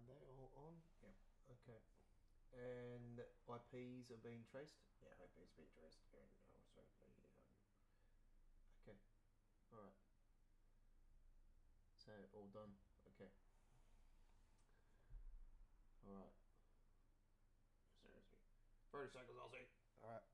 They're all on? Yep. Okay. And IPs are being traced? Yeah, IP's been traced, and also Okay. Alright. So, all done. Okay. Alright. seriously. 30 seconds, I'll see. Alright.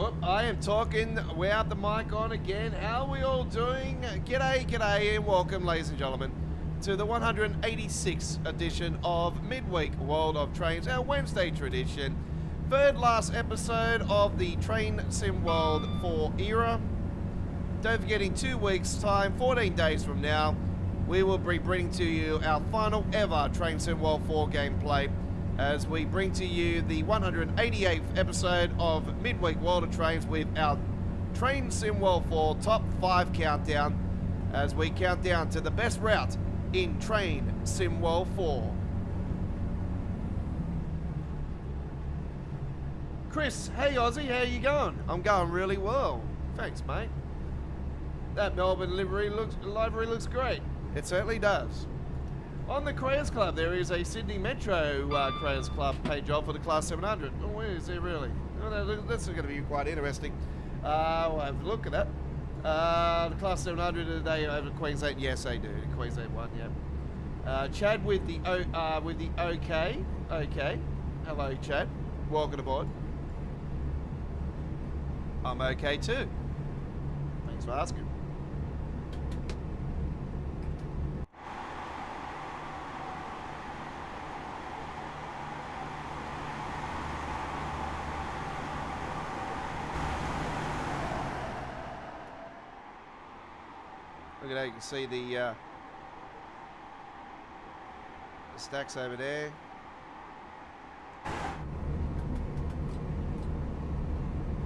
Oh, I am talking without the mic on again. How are we all doing? G'day, and welcome, ladies and gentlemen, to the 186th edition of Midweek World of Trains, our Wednesday tradition. Third last episode of the Train Sim World 4 era. Don't forget, in 2 weeks' time, 14 days from now, we will be bringing to you our final ever Train Sim World 4 gameplay, as we bring to you the 188th episode of Midweek World of Trains with our Train Sim World 4 Top 5 countdown, as we count down to the best route in Train Sim World 4. Chris, hey Aussie, how you going? I'm going really well. Thanks, mate. That Melbourne livery looks great. It certainly does. On the Crayers Club, there is a Sydney Metro Crayers Club paid job for the Class 700. Oh, where is it really? Oh, that's going to be quite interesting. We'll have a look at that. The Class 700, do they over Queensland? Yes, they do. The Queensland one, yeah. Chad with the OK. Okay. Hello, Chad. Welcome aboard. I'm okay too. Thanks for asking. Look at that, you can see the stacks over there.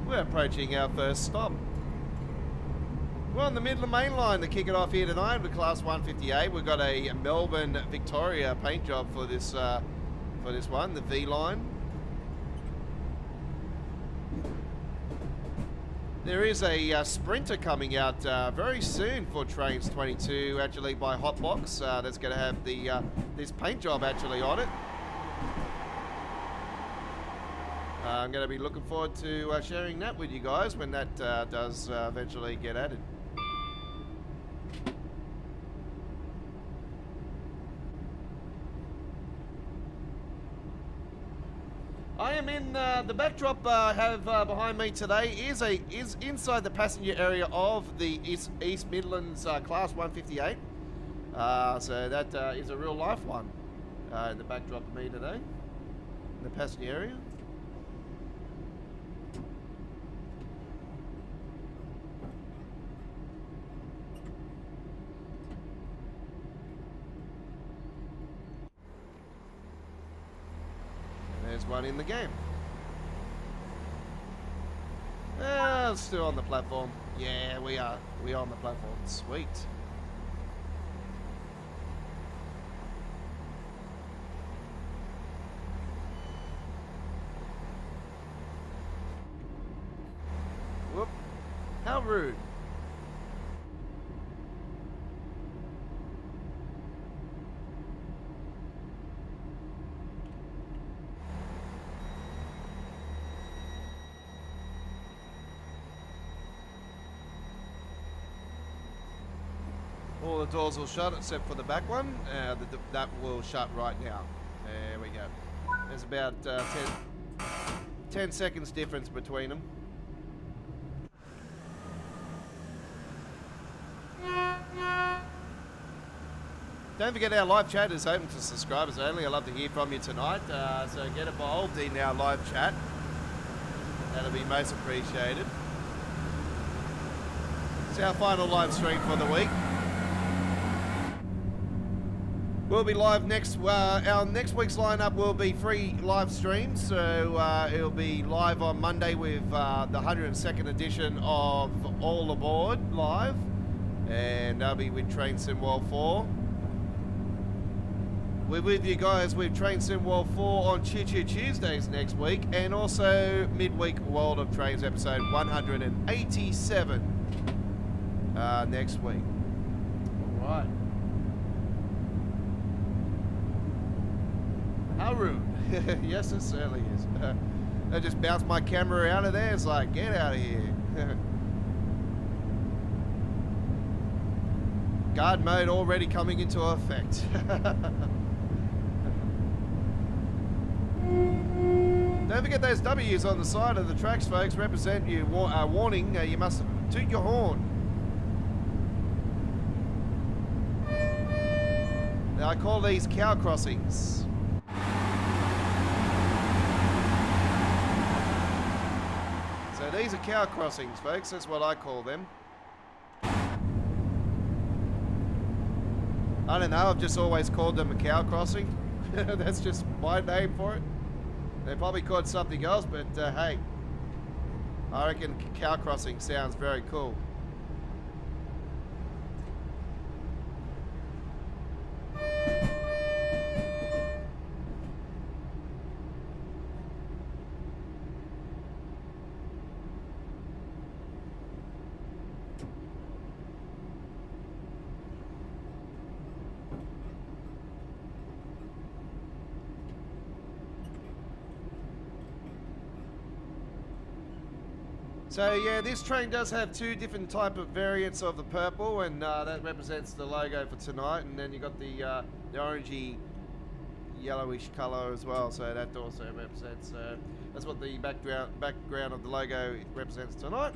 We're approaching our first stop. We're on the Midland Mainline to kick it off here tonight with Class 158. We've got a Melbourne Victoria paint job for this one, the Vline. There is a Sprinter coming out very soon for Trains 22, actually by Hotbox. That's going to have the this paint job actually on it. I'm going to be looking forward to sharing that with you guys when that does eventually get added. I am in the backdrop I have behind me today is inside the passenger area of the East Midlands Class 158. So that is a real life one in the backdrop of me today in the passenger area. There's one in the game. Still on the platform. Yeah, we are on the platform. Sweet. Whoop. How rude. All the doors will shut except for the back one. That will shut right now. There we go. There's about 10 seconds difference between them. Don't forget our live chat is open to subscribers only. I'd love to hear from you tonight. So get involved in our live chat. That'll be most appreciated. It's our final live stream for the week. We'll be live next. Our next week's lineup will be free live streams, so it'll be live on Monday with the 102nd edition of All Aboard live, and that'll be with Train Sim World 4. We're with you guys with Train Sim World 4 on Choo Choo Tuesdays next week, and also Midweek World of Trains episode 187 next week. All right. How rude. Yes, it certainly is. I just bounced my camera out of there. It's like, get out of here. Guard mode already coming into effect. Don't forget those W's on the side of the tracks, folks. Represent you. Warning, you must toot your horn. Now, I call these cow crossings. So these are cow crossings, folks. That's what I call them. I don't know. I've just always called them a cow crossing. That's just my name for it. They probably called something else, but hey, I reckon cow crossing sounds very cool. So yeah, this train does have two different type of variants of the purple, and that represents the logo for tonight. And then you got the orangey, yellowish color as well. So that also represents. That's what the background of the logo represents tonight.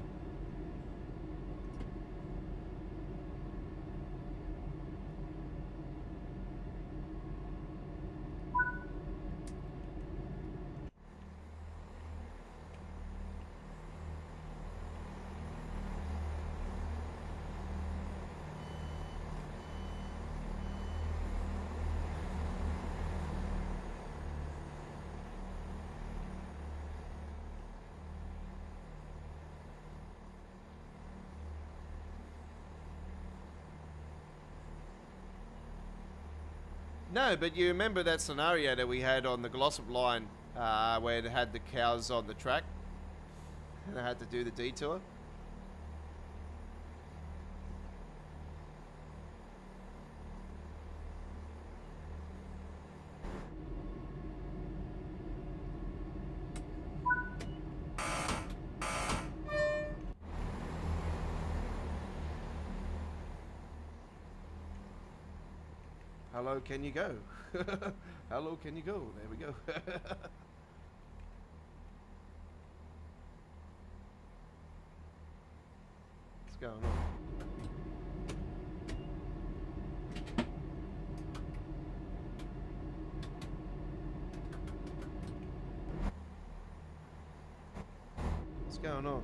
No, but you remember that scenario that we had on the Glossop line where it had the cows on the track and I had to do the detour? Hello, can you go? Hello, can you go? There we go. What's going on? What's going on?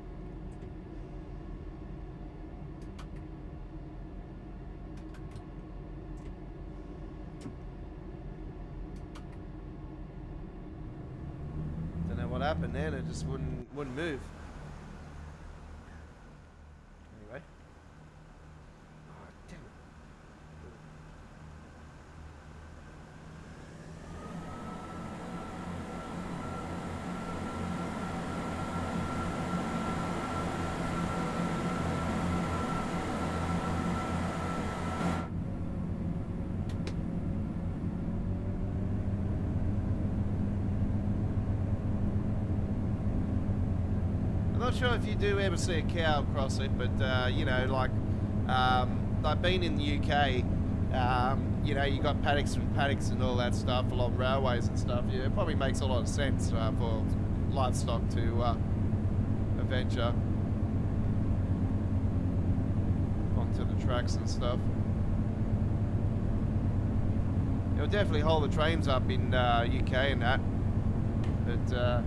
What happened then? It just wouldn't move. Anyway. Oh, damn it. Not sure if you do ever see a cow cross it, but you know, like I've been in the UK. You know, you got paddocks and all that stuff along railways and stuff. Yeah, it probably makes a lot of sense for livestock to venture onto the tracks and stuff. It'll definitely hold the trains up in UK and that, but.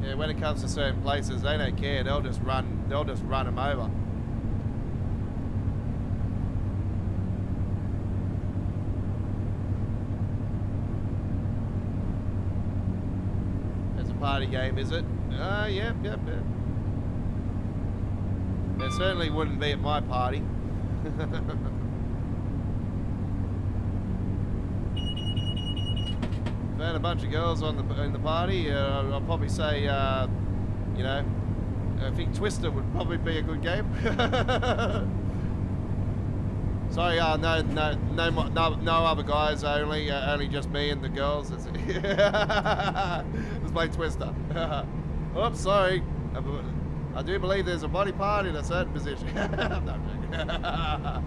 Yeah, when it comes to certain places, they don't care. They'll just run them over. It's a party game, is it? Yep. It certainly wouldn't be at my party. Found a bunch of girls in the party. I'll probably say, you know, I think Twister would probably be a good game. Sorry, no other guys. Only just me and the girls. Let's play Twister. Oops, sorry. I do believe there's a body part in a certain position. I'm not joking.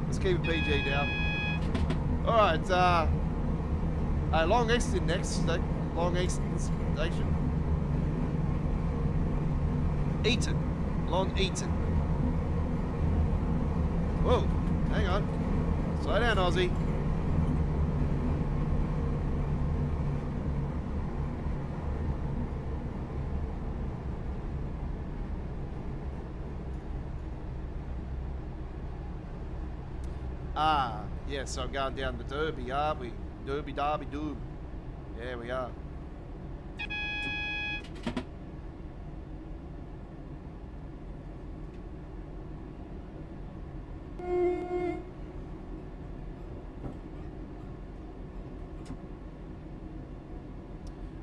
Let's keep it PG now. All right. Long Easton next. Long Easton station. Eaton. Long Eaton. Whoa. Hang on. Slow down, Aussie. Yes, I'm going down the Derby, are we? Derby, Derby, Doob. Yeah, we are.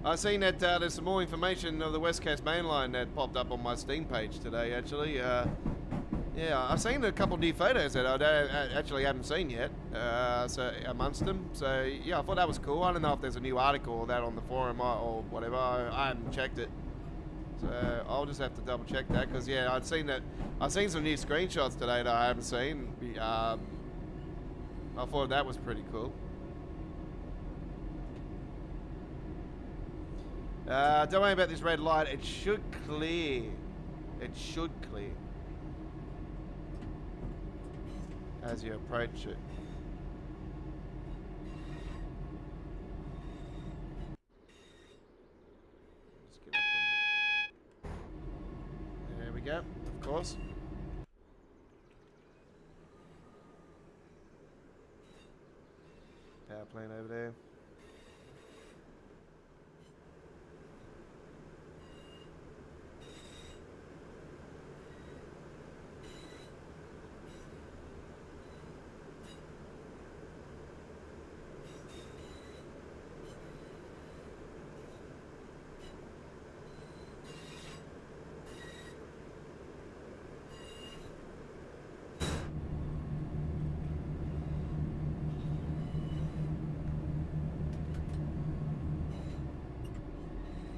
I've seen that there's some more information of the West Coast Mainline that popped up on my Steam page today, actually. Yeah, I've seen a couple of new photos that I actually haven't seen yet, so amongst them. So, yeah, I thought that was cool. I don't know if there's a new article or that on the forum or whatever. I haven't checked it. So, I'll just have to double check that because, yeah, I've seen some new screenshots today that I haven't seen. I thought that was pretty cool. Don't worry about this red light. It should clear. It should clear as you approach it. Just get up on it. There we go, of course. Power plant over there.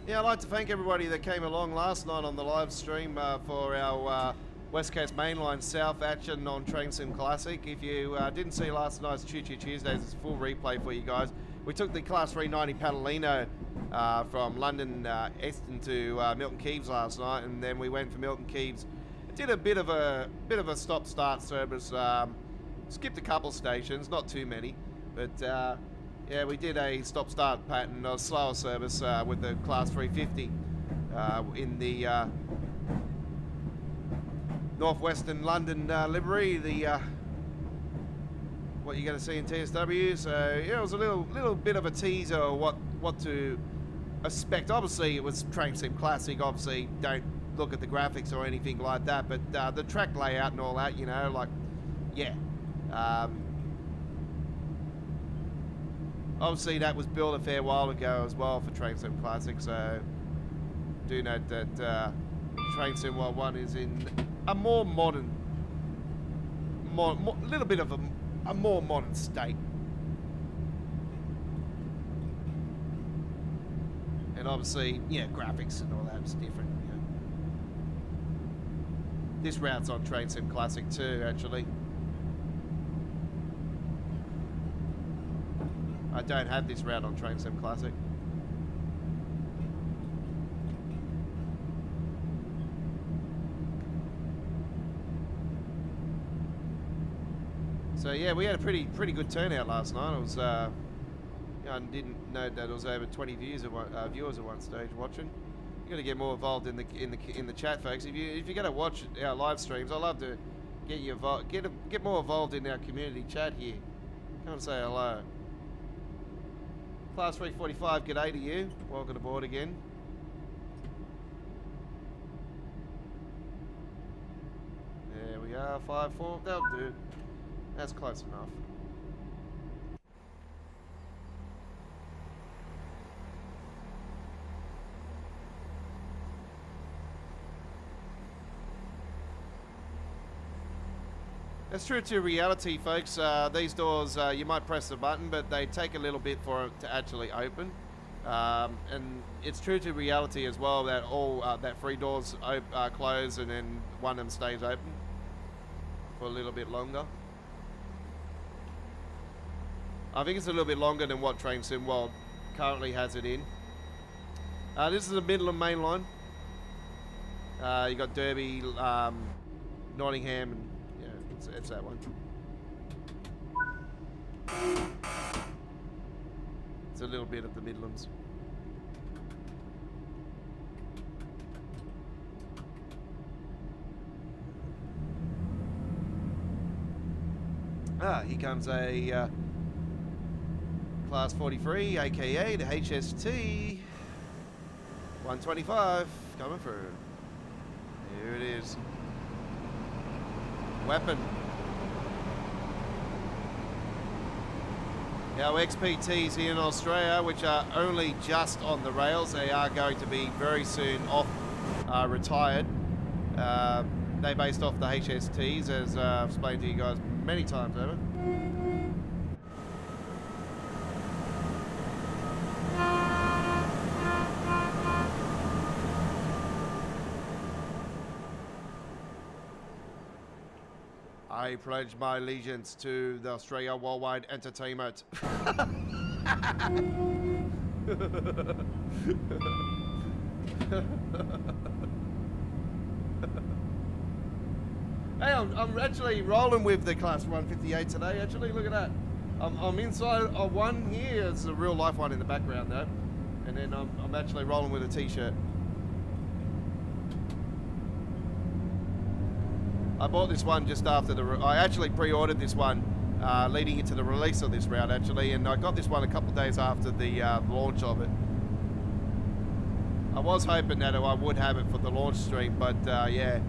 Yeah, I'd like to thank everybody that came along last night on the live stream for our West Coast Mainline South action on Train Sim Classic. If you didn't see last night's Choo Choo Tuesdays, it's a full replay for you guys. We took the Class 390 Padalino from London Eston to Milton Keynes last night, and then we went for Milton Keynes. It did a bit of a stop-start service. Skipped a couple stations, not too many, but. Yeah, we did a stop-start pattern, a slower service with the Class 350 in the northwestern London livery, the what you're going to see in TSW. So yeah, it was a little bit of a teaser of what to expect. Obviously, it was Train Sim Classic. Obviously, don't look at the graphics or anything like that, but the track layout and all that, you know, like yeah. Obviously, that was built a fair while ago as well for Train Sim Classic, so do note that Train Sim World 1 is in a more modern, little bit of a more modern state. And obviously, yeah, graphics and all that is different. You know. This route's on Train Sim Classic too, actually. I don't have this route on Train Sim Classic. So yeah, we had a pretty good turnout last night. It was, I didn't know that it was over 20 viewers at one stage watching. You got to get more involved in the chat, folks. If you're going to watch our live streams, I love to get you involved, get more involved in our community chat here. Come and say hello. Class 345, g'day to you. Welcome aboard again. There we are, 5-4. That'll do. That's close enough. That's true to reality, folks. These doors, you might press the button, but they take a little bit for it to actually open. And it's true to reality as well that all that 3 doors close and then one of them stays open for a little bit longer. I think it's a little bit longer than what Train Sim World currently has it in. This is the Midland Mainline. You got Derby, Nottingham, and yeah, it's that one. It's a little bit of the Midlands. Here comes a Class 43, aka the HST 125 coming through. Here it is. Weapon. Our XPTs here in Australia, which are only just on the rails, they are going to be very soon off, retired. They based off the HSTs, as I've explained to you guys many times over. I pledge my allegiance to the Australia Worldwide Entertainment. Hey, I'm actually rolling with the Class 158 today, actually. Look at that. I'm inside of one here. It's a real life one in the background, though. And then I'm actually rolling with a T-shirt. I bought this one just after I actually pre-ordered this one leading into the release of this route, actually. And I got this one a couple of days after the launch of it. I was hoping that I would have it for the launch stream, but yeah,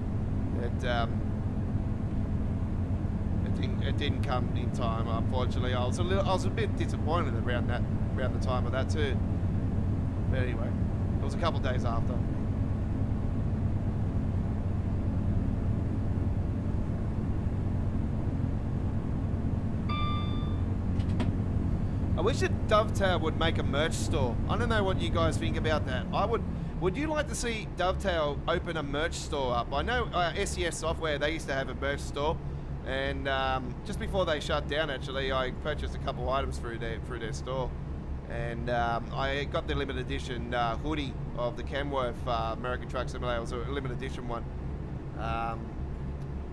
it didn't come in time, unfortunately. I was a bit disappointed around the time of that too. But anyway, it was a couple of days after. I wish that Dovetail would make a merch store. I don't know what you guys think about that. Would you like to see Dovetail open a merch store up? I know SES Software, they used to have a merch store. And just before they shut down, actually, I purchased a couple items through their store, and I got the limited edition hoodie of the Kenworth American Truck Simulator. It was a limited edition one.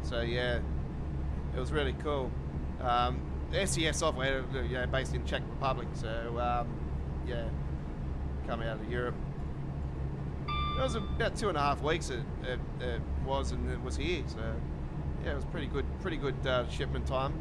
So yeah, it was really cool. SES Software, based in Czech Republic. So yeah, coming out of Europe. It was about 2.5 weeks it was, and it was here. So. Yeah, it was pretty good shipment time.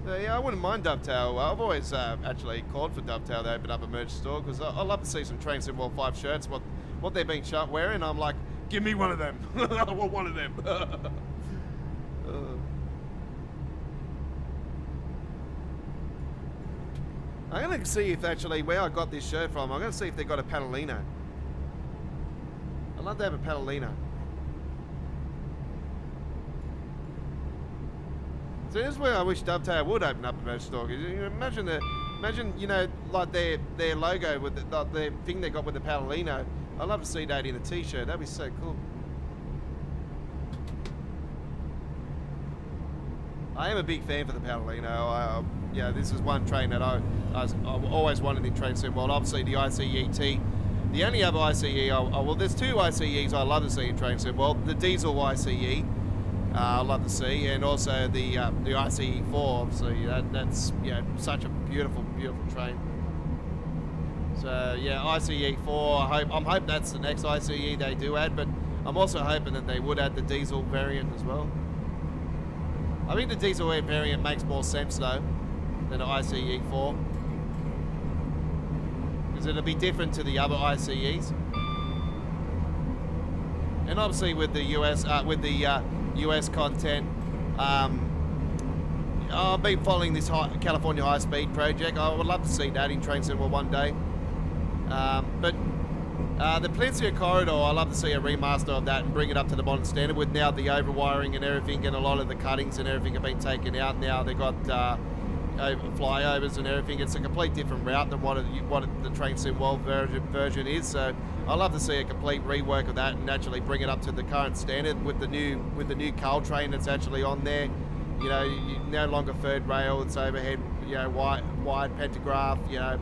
So yeah, I wouldn't mind Dovetail. I've always actually called for Dovetail to open up a merch store, because I love to see some Train Sim World 5 shirts, what they're being wearing. I'm like, give me one of them. I want one of them. I'm going to see if actually where I got this shirt from. I'm going to see if they got a Panalino. I'd love to have a Panalino. So this is where I wish Dovetail would open up a merch store. Imagine like their logo with the thing they got with the Panalino. I'd love to see that in a T-shirt. That'd be so cool. I am a big fan for the Panalino. Yeah, this is one train that I've always wanted in Train Sim World. Obviously, the ICE-T. The only other ICE, well, there's two ICEs I love to see in Train Sim World. The diesel ICE, I love to see, and also the ICE-4. Obviously, that's such a beautiful train. So yeah, ICE-4. I'm hoping that's the next ICE they do add, but I'm also hoping that they would add the diesel variant as well. I think the diesel variant makes more sense though than the ICE-4, because it'll be different to the other ICEs. And obviously with the US content, I've been following this California High Speed project. I would love to see that in Train Sim World one day. But the Peninsula Corridor, I love to see a remaster of that and bring it up to the modern standard, with now the overwiring and everything, and a lot of the cuttings and everything have been taken out. Now they've got flyovers and everything. It's a complete different route than what the Train Sim World version is. So I'd love to see a complete rework of that and actually bring it up to the current standard with the new Carl train that's actually on there. You know, no longer third rail, it's overhead, you know, wide pantograph, you know.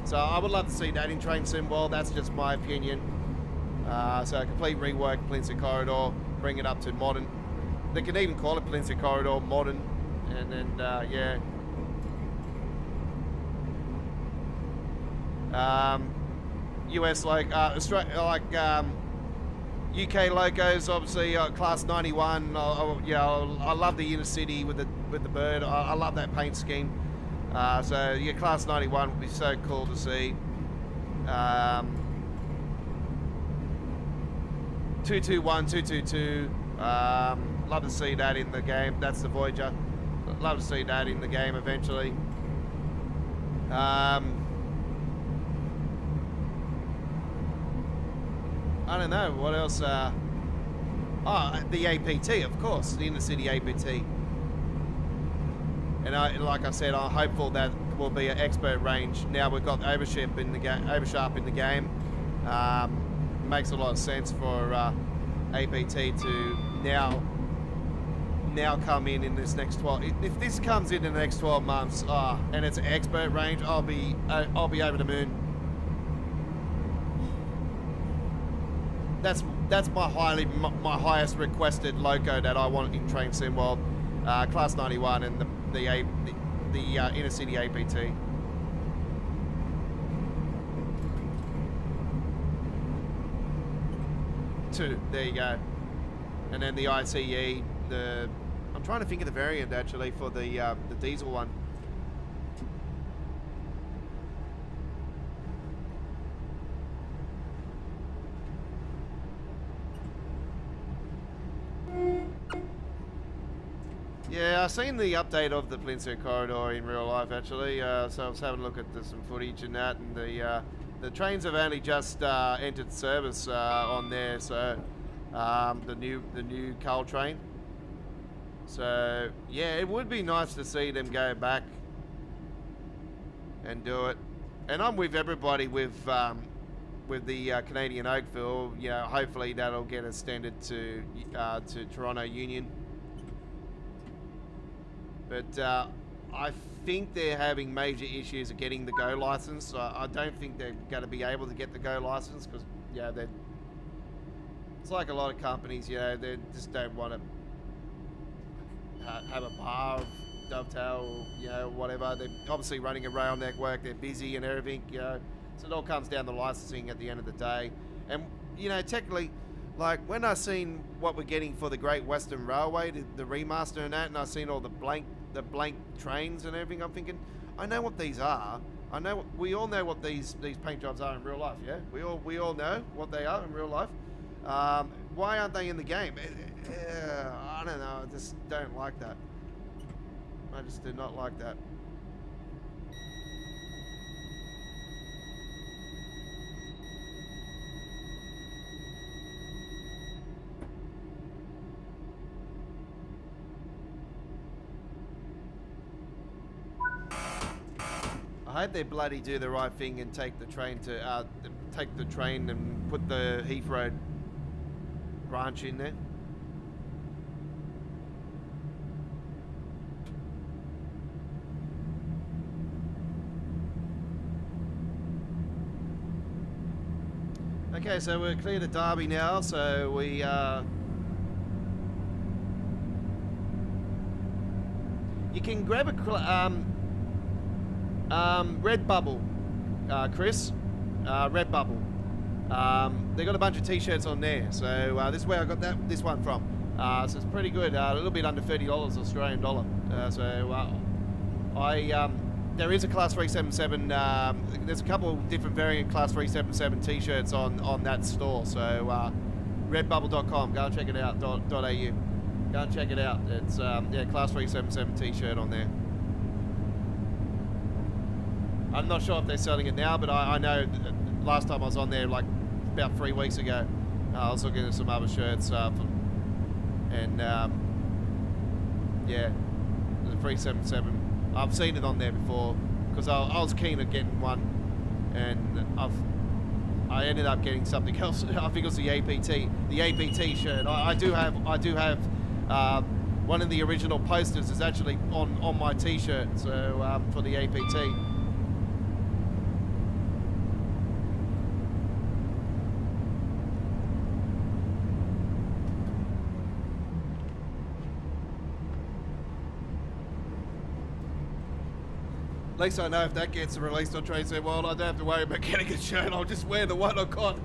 So I would love to see that in Train Sim World. That's just my opinion. So a complete rework Peninsula Corridor, bring it up to modern. They can even call it Peninsula Corridor modern, and then yeah. US Australia, UK locos, obviously class 91. I love the inner city with the bird. I love that paint scheme. So yeah, class 91 would be so cool to see. 221, 222. Love to see that in the game. That's the Voyager. Love to see that in the game eventually. I don't know what else. The APT, of course, the inner city APT. And like I said, I'm hopeful that will be an expert range. Now we've got Oversharp in the game. Makes a lot of sense for APT to now come in this next 12. If this comes in the next 12 months, and it's an expert range, I'll be over the moon. That's my highest requested loco that I want in Train Sim World, class 91 and the inner city APT. Two, there you go, and then the ICE. I'm trying to think of the variant actually for the diesel one. Yeah, I've seen the update of the Peninsula Corridor in real life actually, so I was having a look at some footage and that, and the trains have only just entered service on there, so the new Carl train. So yeah, it would be nice to see them go back and do it. And I'm with everybody with the Canadian Oakville. You know, hopefully that'll get extended to Toronto Union. But I think they're having major issues of getting the Go license. I don't think they're going to be able to get the Go license because, yeah, it's like a lot of companies, you know, they just don't want to have a bar of Dovetail or, you know, whatever. They're obviously running a rail network, they're busy and everything, you know. So it all comes down to licensing at the end of the day. And, you know, technically, like, when I seen what we're getting for the Great Western Railway, the remaster and that, and I seen all the blank trains and everything, I'm thinking, I know what these are. We all know what these paint jobs are in real life, yeah? We all know what they are in real life. Why aren't they in the game? I don't know, I just don't like that. I just do not like that. I hope they bloody do the right thing and take the train and put the Heathrow branch in there. Okay, so we're clear to Derby now, so we you can grab a Redbubble, Chris. Redbubble. They got a bunch of t-shirts on there, so this is where I got this one from. So it's pretty good. A little bit under $30 Australian dollar. There is a Class 377. There's a couple different variant Class 377 t-shirts on that store. So redbubble.com. Go and check it out. .au. Go and check it out. It's yeah, Class 377 t-shirt on there. I'm not sure if they're selling it now, but I know last time I was on there, like about 3 weeks ago, I was looking at some other shirts, yeah, the 377 I've seen it on there before because I was keen on getting one, and I ended up getting something else. I think it was the APT shirt. I do have one of the original posters is actually on my T-shirt. So for the APT. At least I know if that gets released on Trains World, I don't have to worry about getting a shirt. I'll just wear the one I got.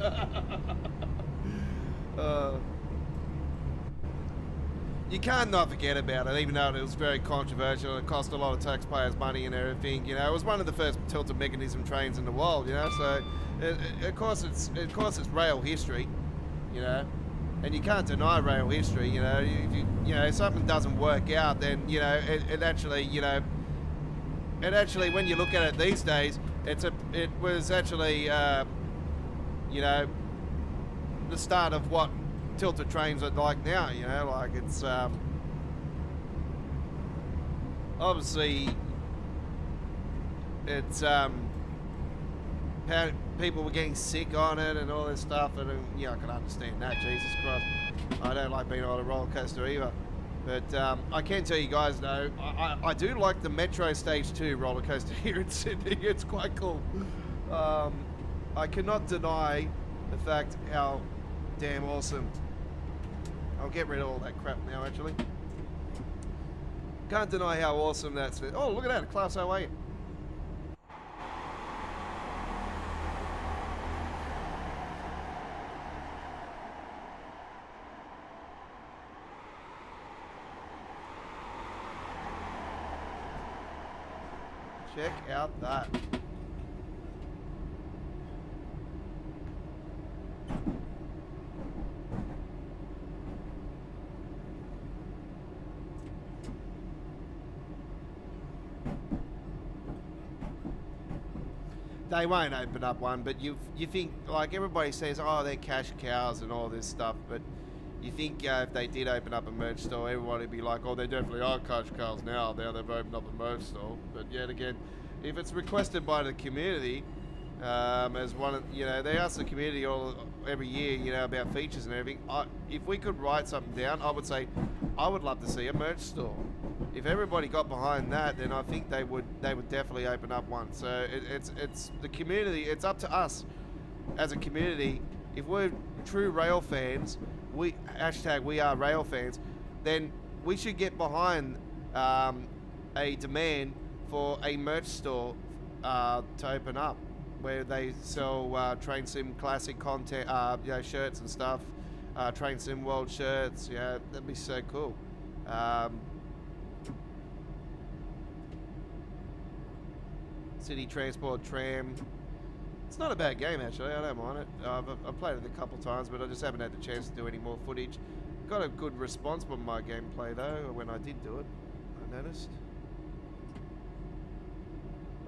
You can't not forget about it, even though it was very controversial. It cost a lot of taxpayers' money and everything. You know, it was one of the first tilted mechanism trains in the world. You know, so of course it's rail history. You know, and you can't deny rail history. You know, if something doesn't work out, then it actually when you look at it these days, it was actually the start of what tilted trains are like now. You know, like it's obviously it's people were getting sick on it and all this stuff, and I can understand that. Jesus Christ, I don't like being on a roller coaster either. But I can tell you guys though, I do like the Metro Stage 2 roller coaster here in Sydney. It's quite cool. I cannot deny the fact how damn awesome. I'll get rid of all that crap now actually. Can't deny how awesome that's. Oh, look at that, a Class 08. Check out that. They won't open up one, but you think, like everybody says, oh, they're cash cows and all this stuff, but you think if they did open up a merch store, everybody would be like, oh, they definitely are cash cows now they've opened up a merch store. But yet again, if it's requested by the community, as one of, they ask the community every year, about features and everything. If we could write something down, I would say, I would love to see a merch store. If everybody got behind that, then I think they would definitely open up one. So it's the community. It's up to us as a community. If we're true rail fans, we are rail fans, then we should get behind a demand for a merch store to open up where they sell Train Sim classic content, shirts and stuff, Train Sim World shirts. Yeah, that'd be so cool. City Transport Tram. It's not a bad game actually. I don't mind it. I've played it a couple times, but I just haven't had the chance to do any more footage. Got a good response from my gameplay though when I did do it. I noticed.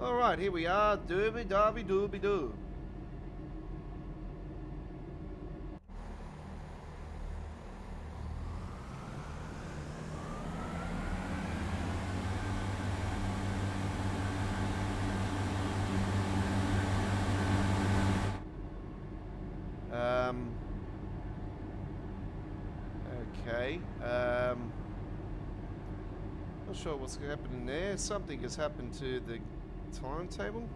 All right, here we are. Dooby dooby dooby doo. Okay. Not sure what's happening there. Something has happened to the timetable.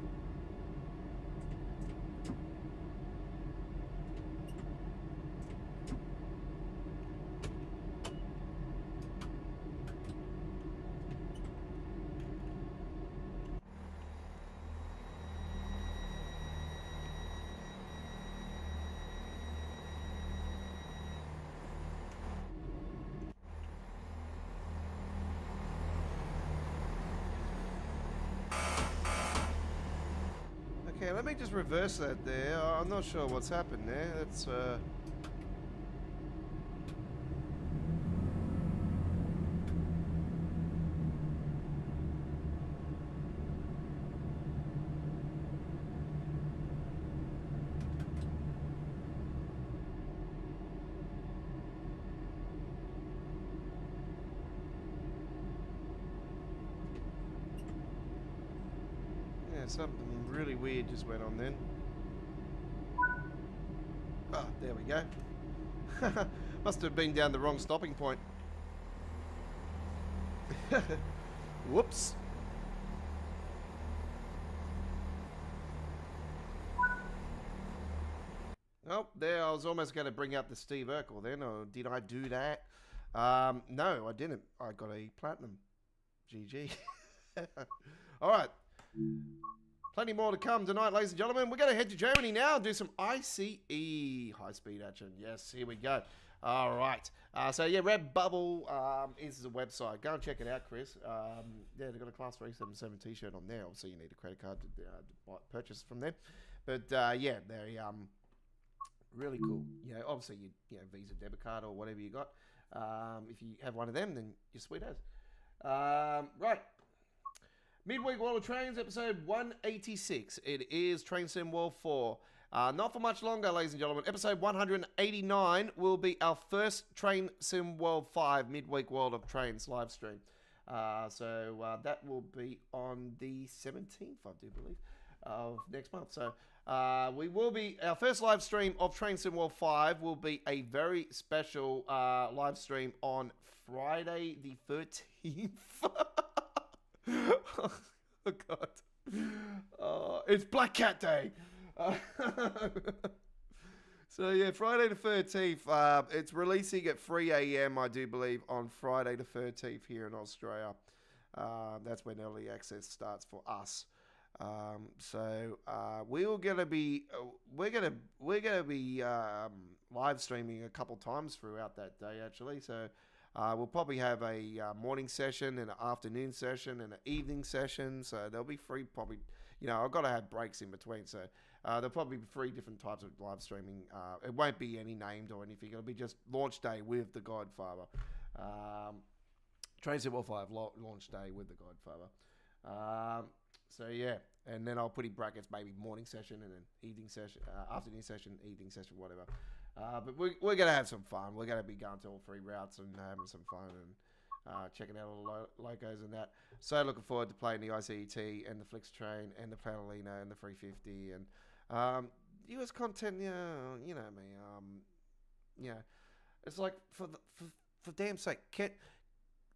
Okay, let me just reverse that there. I'm not sure what's happened there. That's something really weird just went on then. Oh, there we go. Must have been down the wrong stopping point. Whoops. Oh, there, I was almost going to bring up the Steve Urkel then, or did I do that? No, I didn't. I got a platinum. GG. All right. Plenty more to come tonight, ladies and gentlemen. We're going to head to Germany now and do some ICE high-speed action. Yes, here we go. All right. So, yeah, Redbubble is the website. Go and check it out, Chris. Yeah, they've got a Class 377 T-shirt on there. Obviously, you need a credit card to purchase from them. But, yeah, they're really cool. You know, obviously, you know, Visa debit card or whatever you got. If you have one of them, then you're sweet as. Right. Midweek World of Trains, episode 186. It is Train Sim World 4. Not for much longer, ladies and gentlemen. Episode 189 will be our first Train Sim World 5 Midweek World of Trains live stream. So that will be on the 17th, I do believe, of next month. So we will be, our first live stream of Train Sim World 5 will be a very special live stream on Friday the 13th. Oh, God. It's Black Cat Day. So, yeah, Friday the 13th. It's releasing at 3 a.m., I do believe, on Friday the 13th here in Australia. That's when early access starts for us. So we're gonna be live streaming a couple times throughout that day, actually. So we'll probably have a morning session and an afternoon session and an evening session. So there'll be three, probably, you know, I've got to have breaks in between. So there'll probably be three different types of live streaming. It won't be any named or anything. It'll be just launch day with the Godfather. Train Sim World 5 launch day with the Godfather. So yeah, and then I'll put in brackets maybe morning session and then evening session, afternoon session, evening session, whatever. But we're going to have some fun. We're going to be going to all three routes and having some fun and checking out all the logos and that. So looking forward to playing the ICET and the Flix Train and the Planolino and the 350 and US content. Yeah, you know me. Yeah, it's like for damn sake,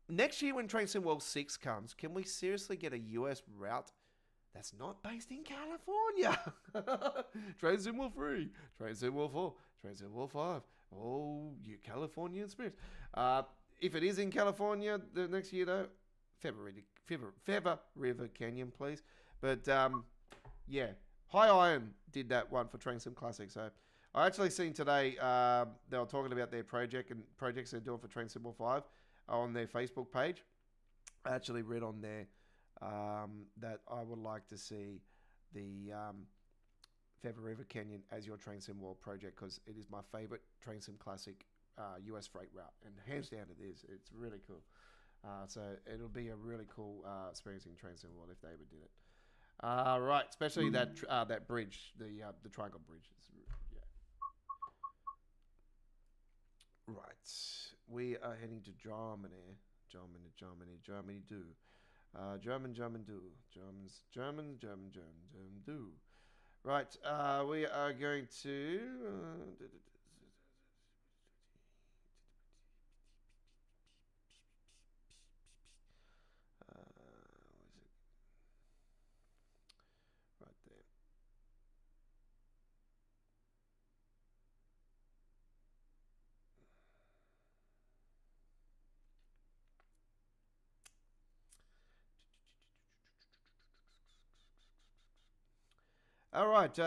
next year when Train Sim World 6 comes, can we seriously get a US route that's not based in California? Train Sim World 3, Train Sim World 4, Train Sim World 5. Oh, you Californian spirits. If it is in California the next year, though, Feather River Canyon, please. But, yeah, High Iron did that one for Train Sim Classic. So I actually seen today they were talking about their projects they're doing for Train Sim World 5 on their Facebook page. I actually read on there that I would like to see the Feather River Canyon as your Train Sim World project because it is my favorite Train Sim Classic US freight route, and hands down it is. It's really cool. So it'll be a really cool experiencing Train Sim World if they ever did it. Right, especially that bridge, the Triangle Bridge. Yeah. Right, we are heading to Germany. Germany do. German do. German do. Right, we are going to... what is it? Right there. All right,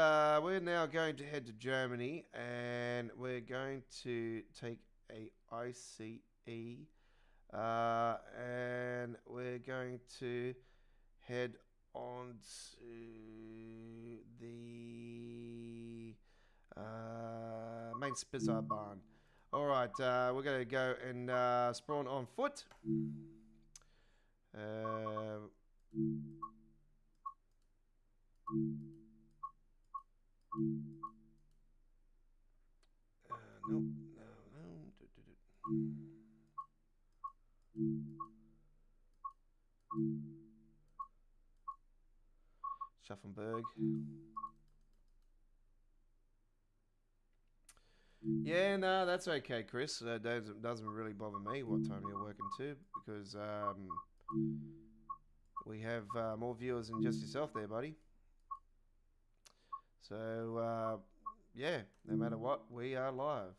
we're now going to head to Germany, and we're going to take a ICE, and we're going to head on to the main Spitzarbahn. All right, we're going to go and spawn on foot. No. Schaffenberg. Yeah, no, that's okay, Chris. Doesn't really bother me what time you're working to, because we have more viewers than just yourself there, buddy. So, yeah, no matter what, we are live.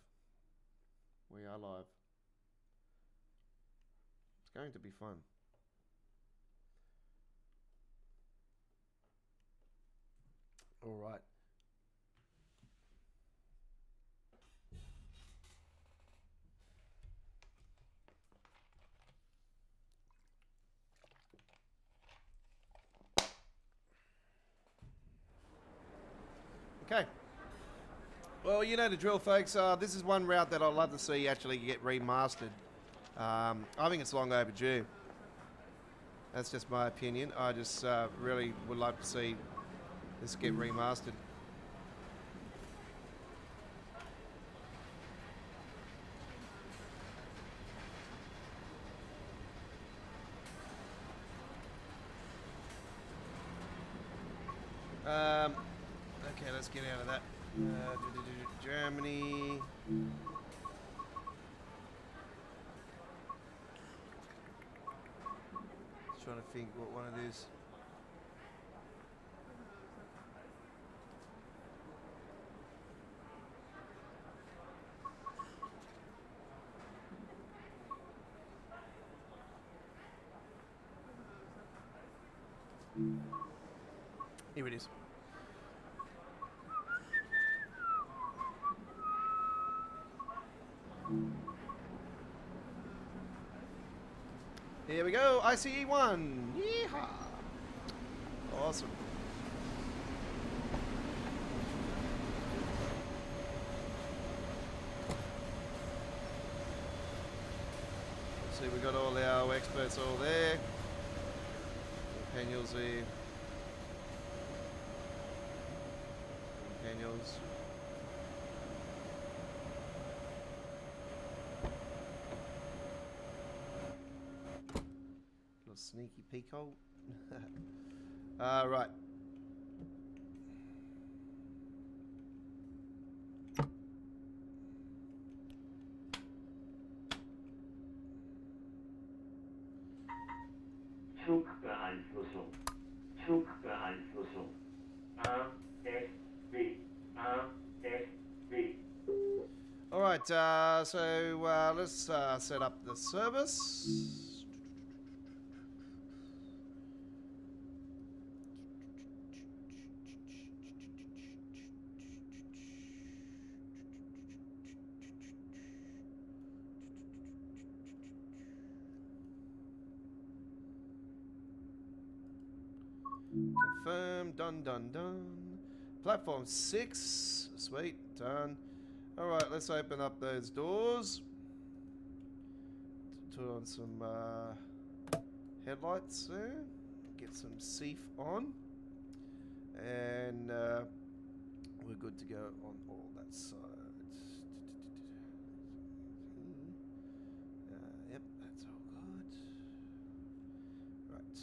We are live. It's going to be fun. All right. Okay. Well, you know the drill, folks. This is one route that I'd love to see actually get remastered. I think it's long overdue. That's just my opinion. I just really would like to see this get remastered. Okay, let's get out of that. Germany. Just trying to think what one it is. Here it is. Here we go, ICE 1. Yeehaw! Awesome. See, we got all our experts all there. Peniels there. Peniels. Sneaky peacock. Right. Zugbeeinflussung. Zugbeeinflussung. ASB. ASB. All right. So let's set up the service. Confirm, done. Platform 6, sweet, done. All right, let's open up those doors. Turn on some headlights there. Get some SEEF on. And we're good to go on all that side. Yep, that's all good. Right.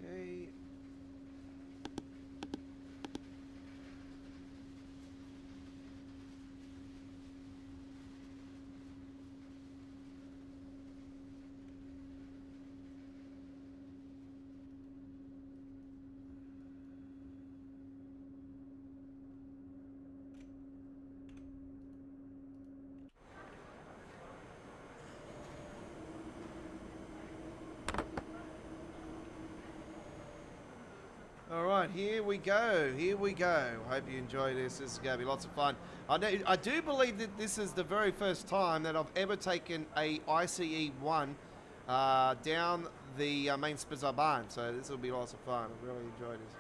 Okay. All right, here we go. Hope you enjoy this. This is going to be lots of fun. I do believe that this is the very first time that I've ever taken a ICE 1 down the main Spitzerbahn. So this will be lots of fun. I really enjoyed this.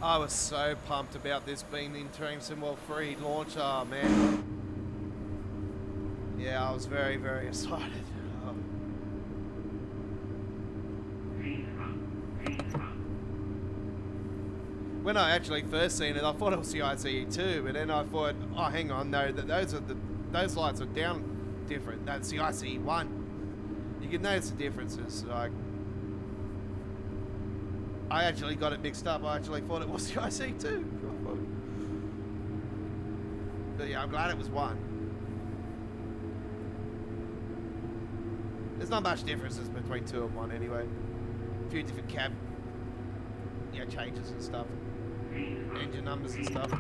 I was so pumped about this being the Train Sim World free launch. Oh, man. Yeah, I was very, very excited. Oh. When I actually first seen it, I thought it was the ICE2, but then I thought, oh, hang on, no, those lights are down different. That's the ICE1. You can notice the differences. Like, I actually got it mixed up. I actually thought it was the IC2. But yeah, I'm glad it was one. There's not much differences between two and one anyway. A few different cab, changes and stuff. Engine numbers and stuff.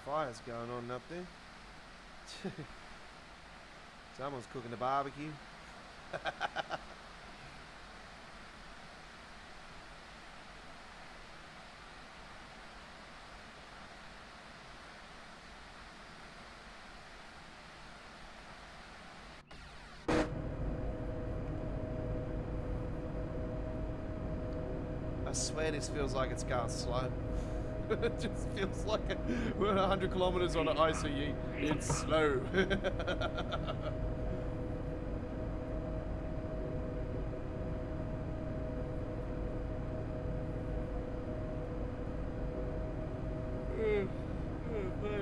Fires going on up there. Someone's cooking a barbecue. I swear this feels like it's going slow. It just feels like we're 100 kilometers on an ICE. It's slow.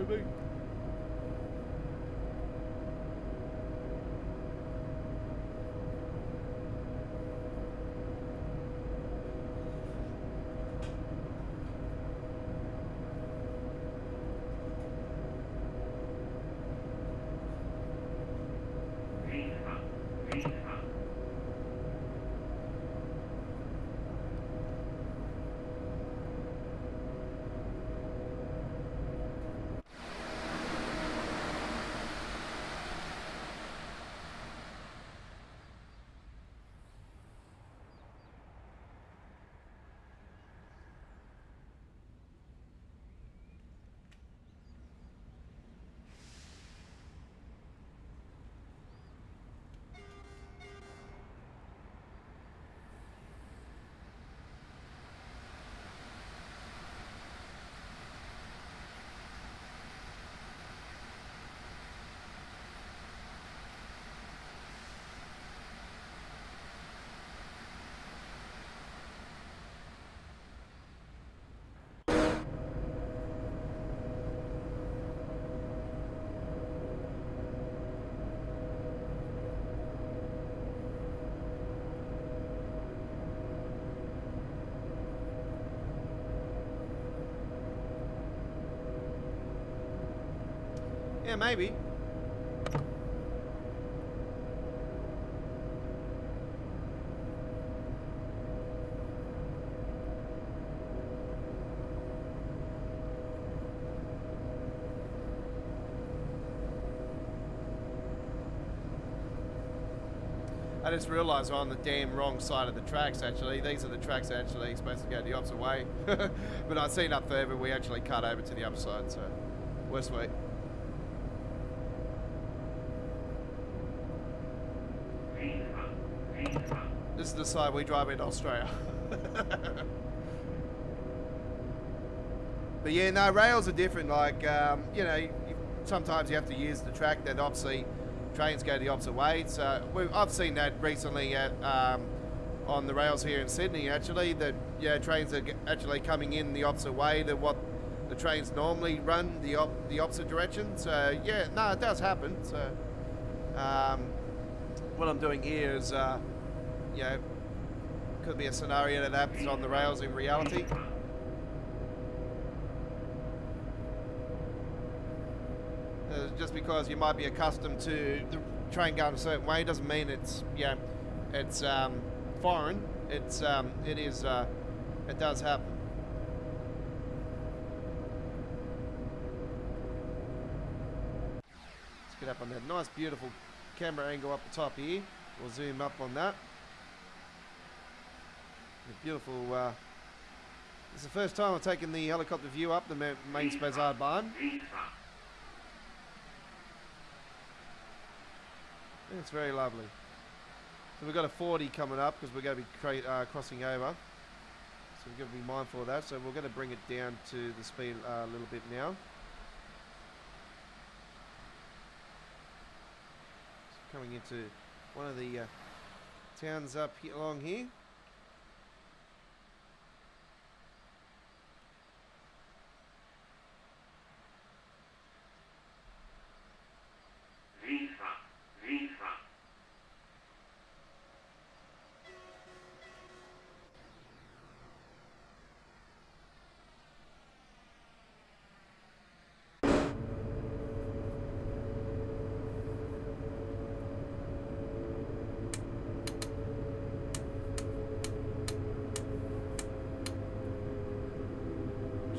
Baby. Yeah, maybe. I just realised we're on the damn wrong side of the tracks, actually. These are the tracks actually supposed to go the opposite way. But I've seen up further, we actually cut over to the other side, so we're sweet. This is the side we drive in Australia. But yeah, no, rails are different. Like, you know, sometimes you have to use the track that obviously trains go the opposite way. So I've seen that recently at on the rails here in Sydney. Actually, that trains are actually coming in the opposite way to what the trains normally run, the opposite direction. So yeah, no, it does happen. So what I'm doing here is, you know, could be a scenario that happens on the rails in reality. Just because you might be accustomed to the train going a certain way doesn't mean it's, yeah, it's foreign. It does happen. Let's get up on that nice, beautiful camera angle up the top here. We'll zoom up on that. The beautiful. This is the first time I've taken the helicopter view up the main Spazard barn. It's very lovely. So we've got a 40 coming up because we're going to be crossing over. So we've got to be mindful of that. So we're going to bring it down to the speed a little bit now. So coming into one of the towns up here, along here.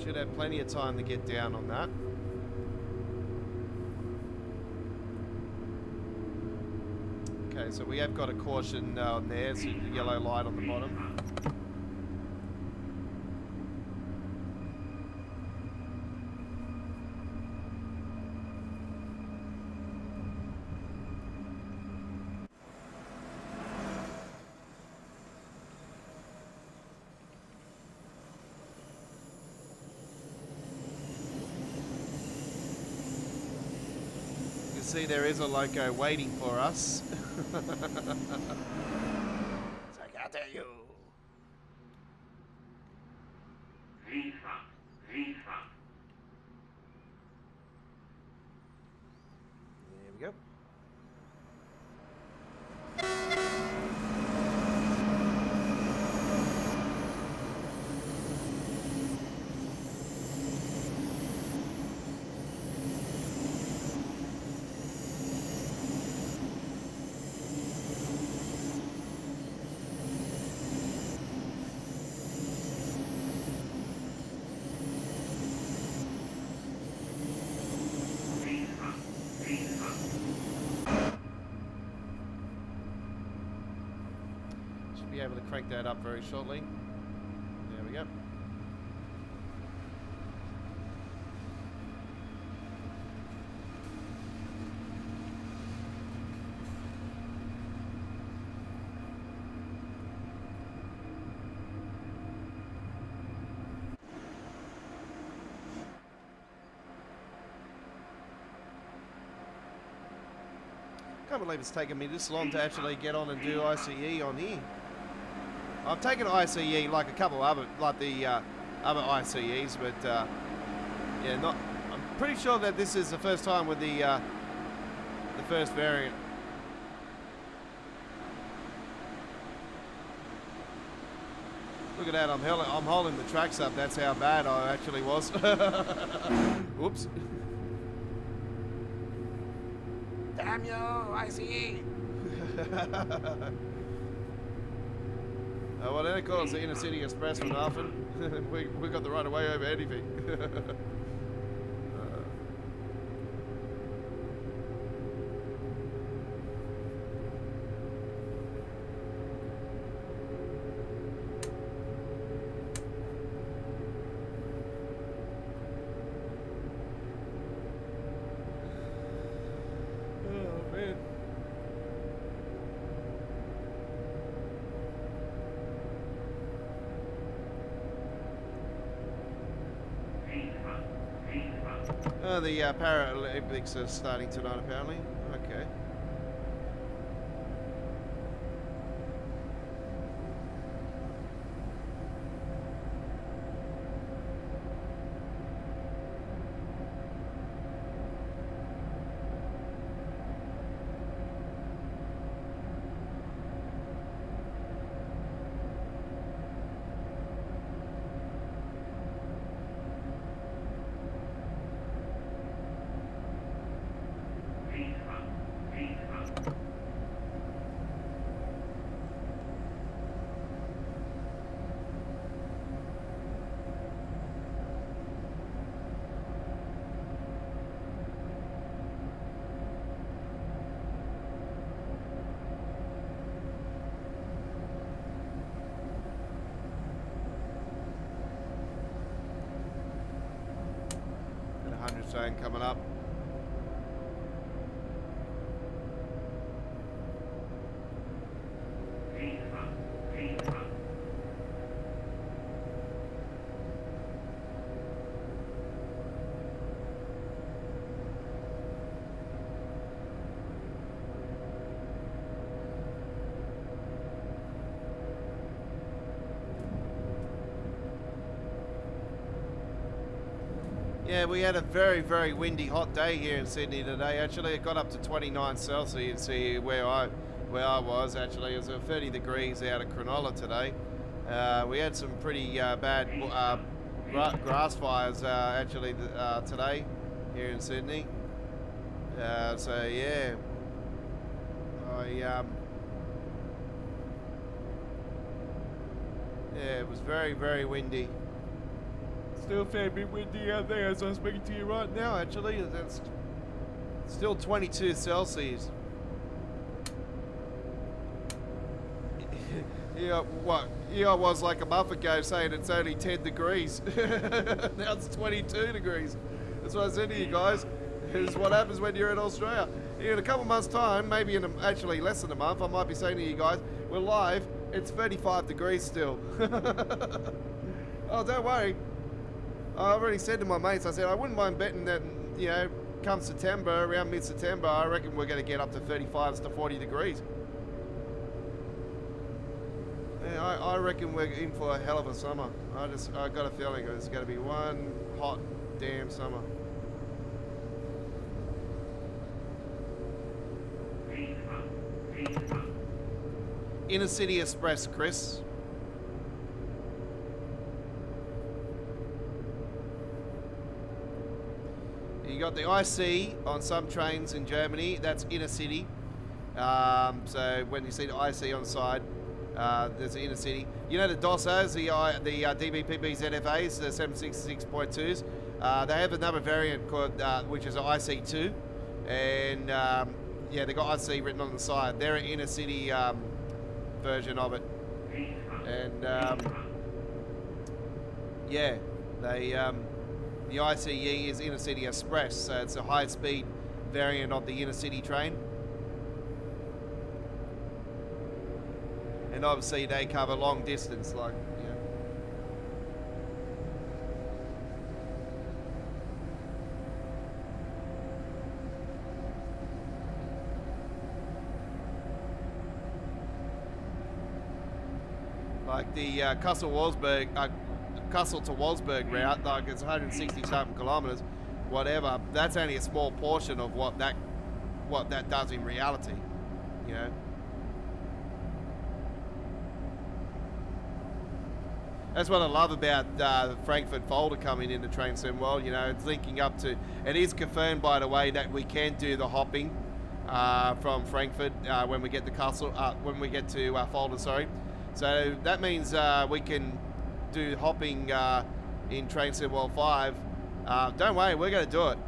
Should have plenty of time to get down on that. Okay, so we have got a caution on there, so the yellow light on the bottom. See, there is a loco waiting for us. So I tell you. There we go. Be able to crank that up very shortly. There we go. Can't believe it's taken me this long to actually get on and do ICE on here. I've taken ICE like a couple other, like the other ICEs, but yeah, not. I'm pretty sure that this is the first time with the first variant. Look at that! I'm holding the tracks up. That's how bad I actually was. Whoops. Cambio, ICE. Well, then it calls the Inner City Express for nothing. we got the right of way over anything. Oh, man. The Paralympics are starting tonight, apparently. Okay. Got 100 zone coming up. Yeah, we had a very, very windy, hot day here in Sydney today. Actually, it got up to 29 Celsius here where I was. Actually, it was 30 degrees out of Cronulla today. We had some pretty bad grass fires actually today here in Sydney. So yeah, yeah, it was very, very windy. Still a fair bit windy out there as I'm speaking to you right now, actually. It's still 22 Celsius. Yeah, what? Yeah, I was like a month ago saying it's only 10 degrees. Now it's 22 degrees. That's what I said to you guys. Is what happens when you're in Australia. In a couple of months' time, maybe in actually less than a month, I might be saying to you guys, we're live, it's 35 degrees still. Oh, don't worry. I already said to my mates, I said, I wouldn't mind betting that, you know, come September, around mid-September, I reckon we're going to get up to 35 to 40 degrees. Yeah, I reckon we're in for a hell of a summer. I got a feeling it's going to be one hot damn summer. Inner City Express, Chris. You got the IC on some trains in Germany. That's inner city. So when you see the IC on the side, there's the inner city. You know the DOSAs, the DBPB ZFAs, the 766.2s. They have another variant called which is an IC2, and yeah, they got IC written on the side. They're an inner city version of it, and yeah, they. The ICE is Inner City Express, so it's a high-speed variant of the Inner City train. And obviously they cover long distance, like, you know. Like the Kassel to Wolfsburg route, like it's 160 something kilometers, whatever. That's only a small portion of what that does in reality, you know. That's what I love about the Frankfurt folder coming into Train Sim World. You know, it's linking up to. It is confirmed, by the way, that we can do the hopping from Frankfurt when we get the castle, when we get to Fulda, sorry. So that means we can do hopping in Train Sim World 5. Don't worry, we're going to do it.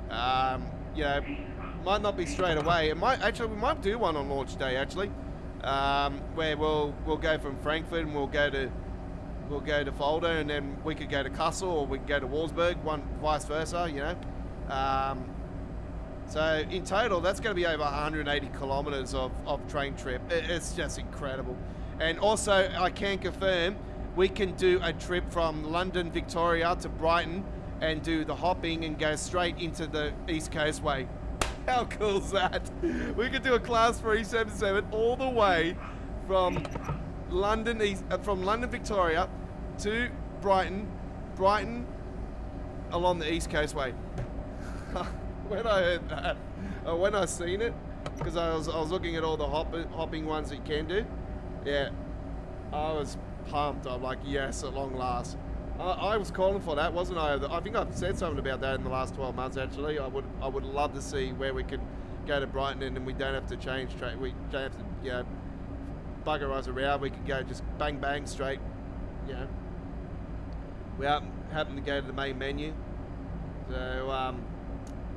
You know, might not be straight away. It might actually, we might do one on launch day actually, where we'll go from Frankfurt and we'll go to Fulda, and then we could go to Kassel or we could go to Wolfsburg, vice versa. You know. So in total, that's going to be over 180 kilometres of train trip. It's just incredible. And also, I can confirm, we can do a trip from London, Victoria to Brighton and do the hopping and go straight into the East Coast Way. How cool is that? We could do a Class 377 all the way from London, Victoria to Brighton along the East Coast Way. When I heard that, when I seen it, because I was looking at all the hopping ones that you can do, yeah, I was pumped. I'm like, yes, at long last. I was calling for that, wasn't I? I think I've said something about that in the last 12 months. Actually, I would love to see where we could go to Brighton and we don't have to change train. We don't have to, you know, bugger us around. We could go just bang bang straight, you know, without having to go to the main menu. So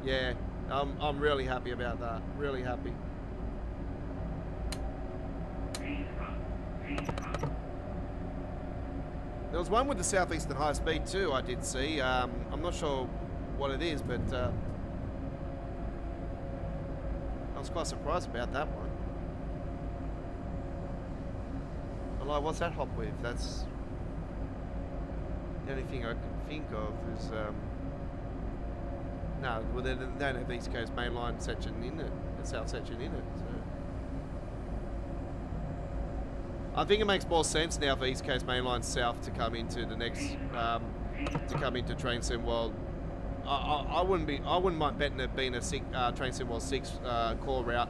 yeah, I'm really happy about that. Really happy. There was one with the Southeastern High Speed too, I did see. I'm not sure what it is, but I was quite surprised about that one. I'm like, what's that hop with? That's the only thing I can think of is... no, well, they don't have East Coast Mainline section in it, the South section in it. So. I think it makes more sense now for East Coast Mainline South to come into the next, to come into Train Sim World. I wouldn't mind betting it being a Train Sim World 6 core route.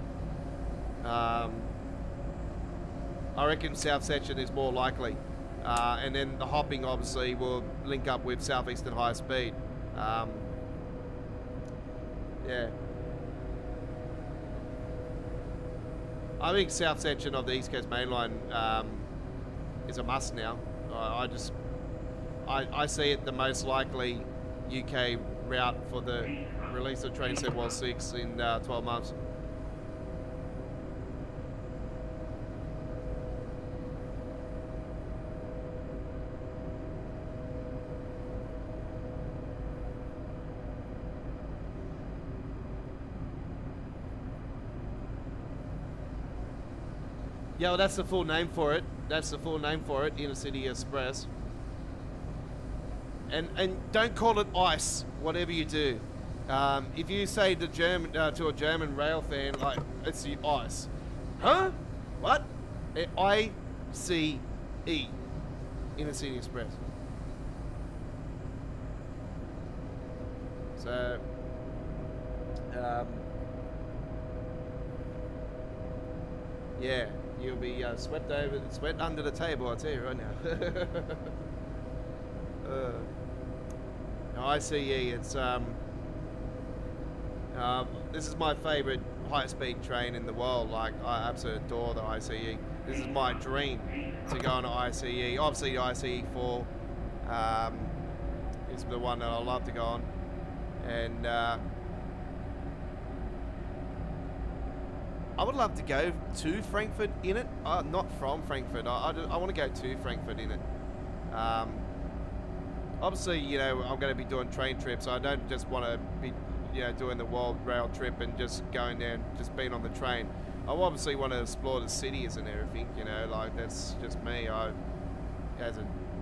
I reckon South section is more likely, and then the hopping obviously will link up with Southeastern High Speed. Yeah. I think South section of the East Coast Mainline is a must now. I see it the most likely UK route for the release of Train Sim World 6 in 12 months. Yeah, well, that's the full name for it. That's the full name for it, Inner City Express. And don't call it ICE, whatever you do. If you say to a German rail fan, like, it's the ICE. Huh? What? I-C-E. Inner City Express. So, yeah. You'll be swept under the table, I'll tell you right now. No, ICE, it's this is my favourite high-speed train in the world. Like, I absolutely adore the ICE. This is my dream to go on an ICE. Obviously, the ICE 4 is the one that I love to go on, and I would love to go to Frankfurt in it, not from Frankfurt. I want to go to Frankfurt in it. Obviously, you know, I'm going to be doing train trips. I don't just want to be, you know, doing the world rail trip and just going there and just being on the train. I obviously want to explore the cities and everything, you know, like that's just me.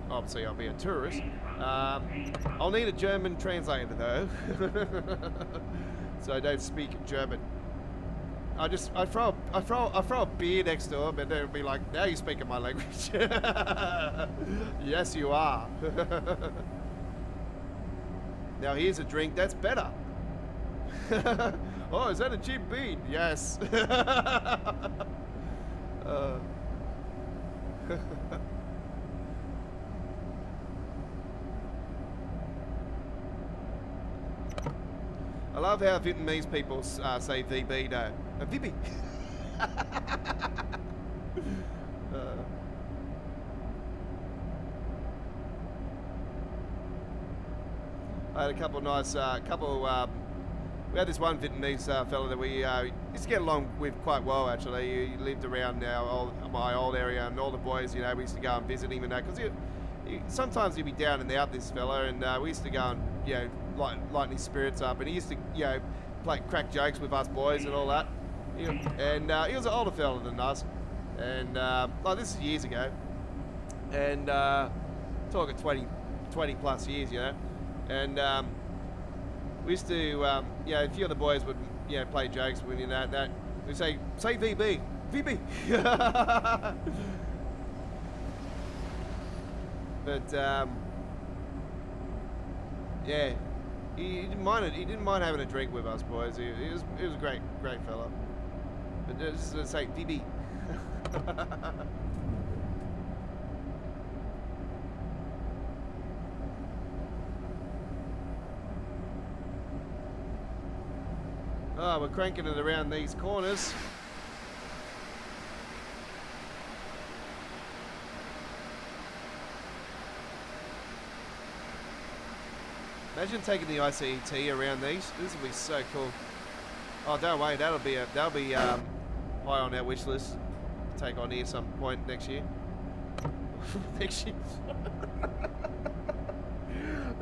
Obviously I'll be a tourist. I'll need a German translator though, so I don't speak German. I throw a beer next to him and they'll be like, now you're speaking my language. Yes, you are. Now here's a drink that's better. Oh, is that a Jim Beam? Yes. I love how Vietnamese people say VB though. VB. I had a couple of nice, we had this one Vietnamese fella that we used to get along with quite well actually. He lived around my old area, and all the boys, you know, we used to go and visit him and that, because sometimes he'd be down and out, this fella, and we used to go and, you know, lighten his spirits up, and he used to, you know, crack jokes with us boys and all that. And he was an older fella than us, and this is years ago, and talking 20 plus years, you know. And we used to, you know, a few of the boys would, you know, play jokes when that we'd say VB, VB. But yeah, he didn't mind it. He didn't mind having a drink with us boys. He was a great fella. But just to say VB. Oh, we're cranking it around these corners. Imagine taking the ICET around these. This would be so cool. Oh, don't worry, that'll be high on our wish list to take on here some point next year. Next year.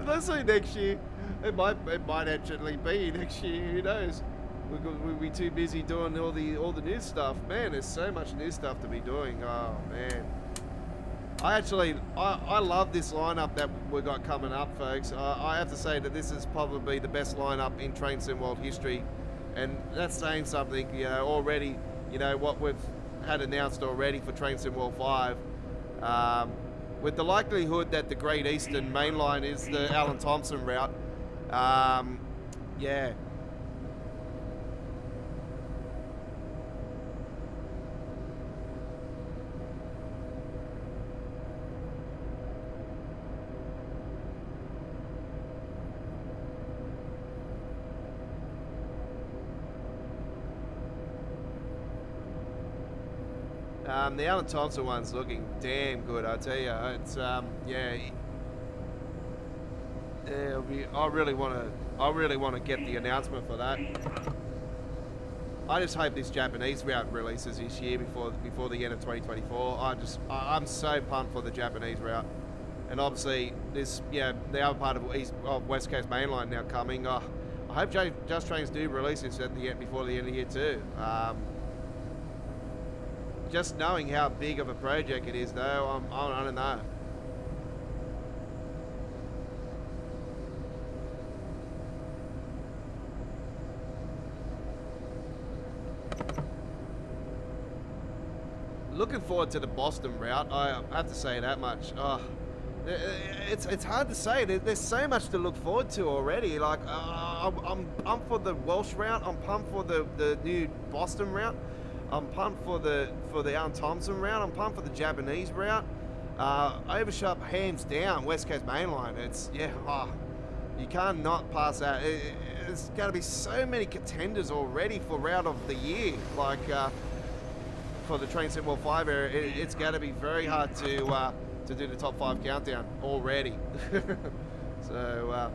Let's say next year. It might actually be next year. Who knows? We'll be too busy doing all the new stuff. Man, there's so much new stuff to be doing. Oh man, I love this lineup that we got coming up, folks. I have to say that this is probably the best lineup in Train Sim World history, and that's saying something. You know, already, you know what we've had announced already for Train Sim World 5. With the likelihood that the Great Eastern Mainline is the Alan Thompson route, yeah. The Alan Thompson one's looking damn good, I tell you. It's yeah. It'll be. I really want to get the announcement for that. I just hope this Japanese route releases this year before the end of 2024. I'm so pumped for the Japanese route, and obviously this, yeah, the other part of West Coast Mainline now coming. I hope Just Trains do release this before the end of the year too. Just knowing how big of a project it is, though, I don't know. Looking forward to the Boston route. I have to say that much. Oh, it's hard to say. There's so much to look forward to already. Like I'm for the Welsh route. I'm pumped for the new Boston route. I'm pumped for the Alan Thompson route. I'm pumped for the Japanese route. Overshot, hands down, West Coast Mainline. It's, yeah, you can't not pass that. It's going to be so many contenders already for route of the year. Like, for the Train Sim World 5 area, it's going to be very hard to do the top 5 countdown already. So,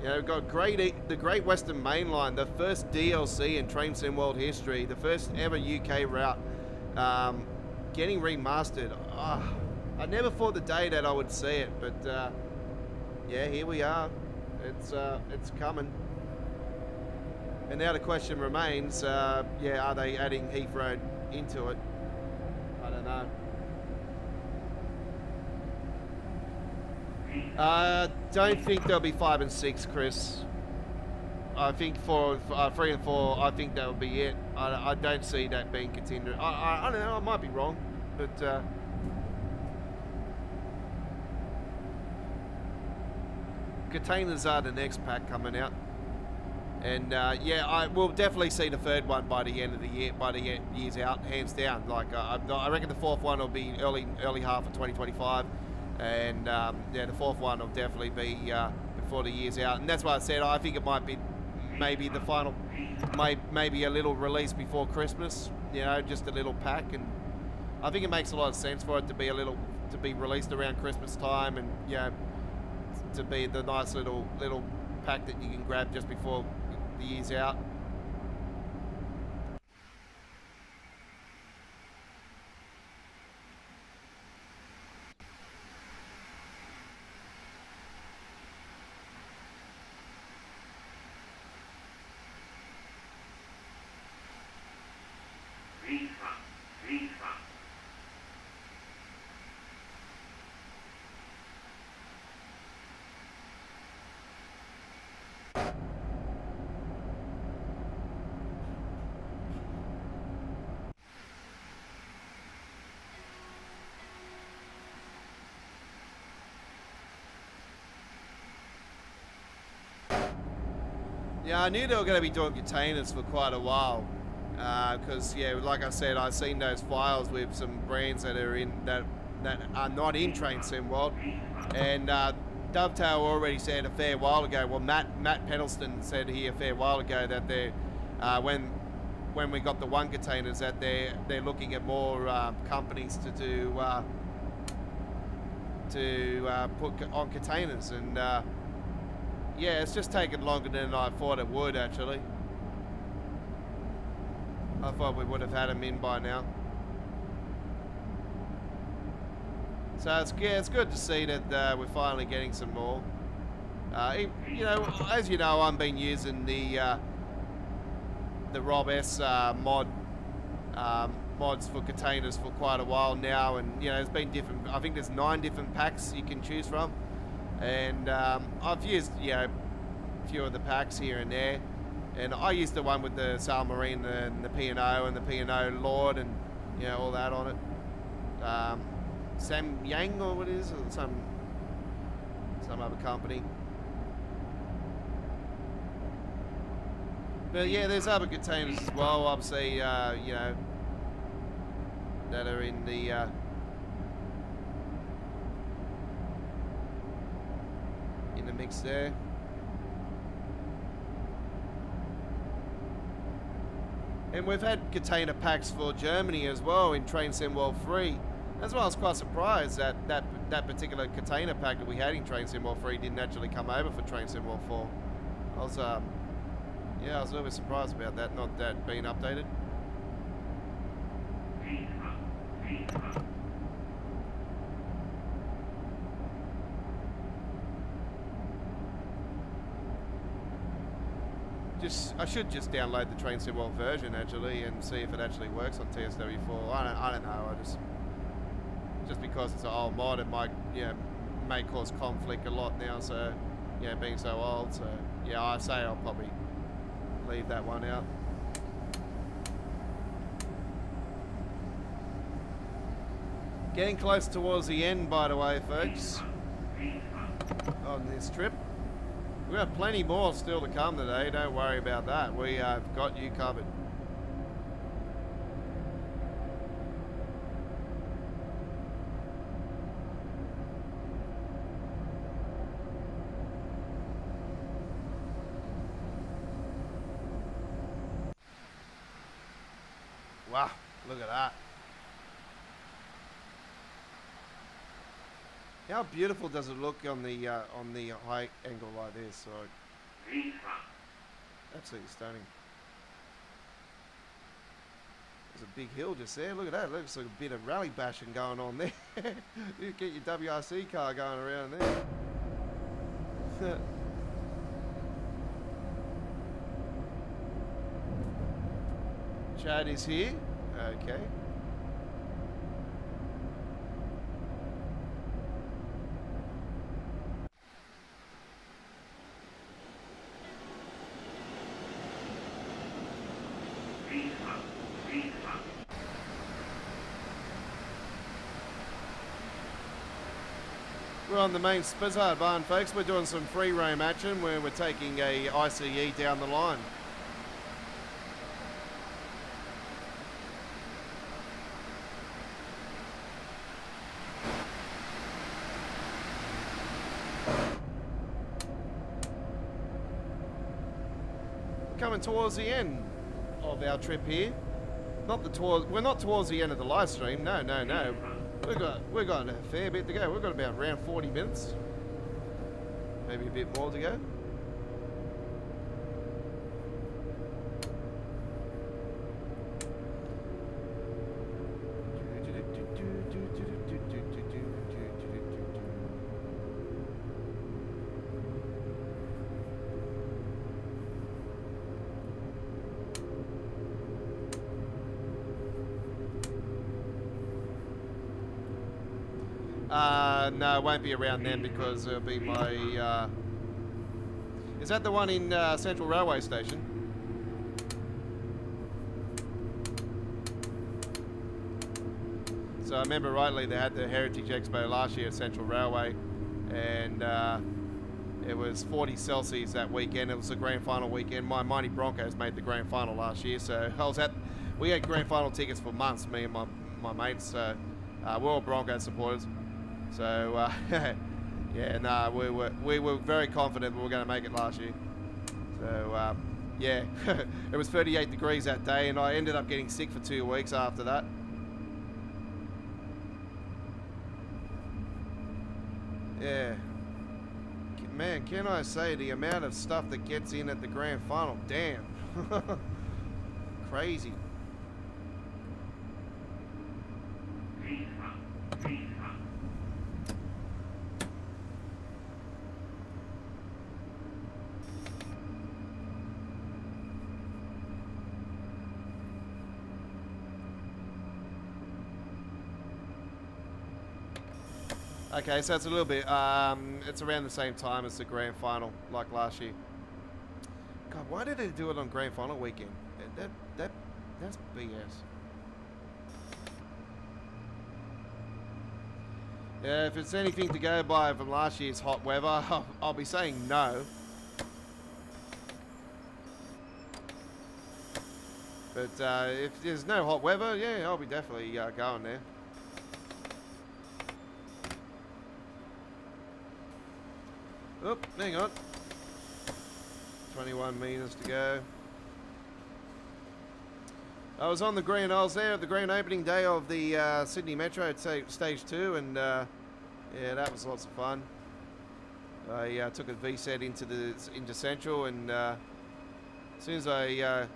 you know, we've got the Great Western Mainline, the first DLC in Train Sim World history, the first ever UK route, getting remastered. I never thought the day that I would see it, but yeah, here we are. It's coming. And now the question remains, yeah, are they adding Heathrow into it? I don't know. Don't think there'll be 5 and 6, Chris. I think for 3 and 4, I think that'll be it. I don't see that being contender. I don't know. I might be wrong, but containers are the next pack coming out, and yeah, I will definitely see the third one by the end of the year. By the year's out, hands down. Like I reckon the fourth one will be early half of 2025. And yeah, the fourth one will definitely be before the year's out, and that's why I said I think it might maybe the final, maybe a little release before Christmas. You know, just a little pack, and I think it makes a lot of sense for it to be to be released around Christmas time, and you know, to be the nice little pack that you can grab just before the year's out. Yeah, I knew they were going to be doing containers for quite a while, because yeah, like I said, I've seen those files with some brands that are in that are not in Train Sim World, and Dovetail already said a fair while ago. Well, Matt Pendleton said here a fair while ago that they're when we got the one containers that they're looking at more companies to do put on containers, and yeah, it's just taken longer than I thought it would, actually. I thought we would have had them in by now. So it's good to see that we're finally getting some more. You know, as you know, I've been using the Rob S mods for containers for quite a while now, and you know, there's been different. I think there's 9 different packs you can choose from. And I've used, you know, a few of the packs here and there, and I used the one with the Sail Marine and the P&O and the P&O Lord, and you know, all that on it. Sam Yang or what it is, or some other company. But yeah, there's other containers as well. Obviously, you know, that are in the mix there. And we've had container packs for Germany as well in Train Sim World 3. That's why I was quite surprised that that particular container pack that we had in Train Sim World 3 didn't actually come over for Train Sim World 4. I was yeah, I was a little bit surprised about that, not that being updated. I should just download the Train Sim World version actually and see if it actually works on TSW4. I don't know. Just because it's an old mod, it might, yeah, may cause conflict a lot now. So yeah, being so old. So yeah, I say I'll probably leave that one out. Getting close towards the end, by the way, folks, on this trip. We've got plenty more still to come today, don't worry about that. We have got you covered. Wow, look at that. How beautiful does it look on the high angle like this? Absolutely stunning. There's a big hill just there. Look at that. It looks like a bit of rally bashing going on there. You get your WRC car going around there. Chad is here. Okay. We're on the main Spizzard barn, folks. We're doing some free roam action where we're taking a ICE down the line. coming towards the end of our trip here. We're not towards the end of the live stream. No, no, no. We've got a fair bit to go. We've got about around 40 minutes, maybe a bit more to go. No, it won't be around then because it'll be my... Is that the one in Central Railway Station? So I remember rightly they had the Heritage Expo last year at Central Railway, and it was 40 Celsius that weekend. It was the grand final weekend. My Mighty Broncos made the grand final last year, so I was at... We had grand final tickets for months, me and my mates, so we're all Broncos supporters. So, yeah, no, we were very confident we were going to make it last year. So, yeah, it was 38 degrees that day, and I ended up getting sick for 2 weeks after that. Yeah. Man, can I say the amount of stuff that gets in at the grand final? Damn. Crazy. Okay, so it's a little bit, it's around the same time as the grand final, like last year. God, why did they do it on grand final weekend? That's BS. Yeah, if it's anything to go by from last year's hot weather, I'll be saying no. But if there's no hot weather, yeah, I'll be definitely going there. Oop, hang on. 21 meters to go. I was on the green. I was there at the green opening day of the Sydney Metro at Stage 2, and yeah, that was lots of fun. I took a VSET into Central, and as soon as I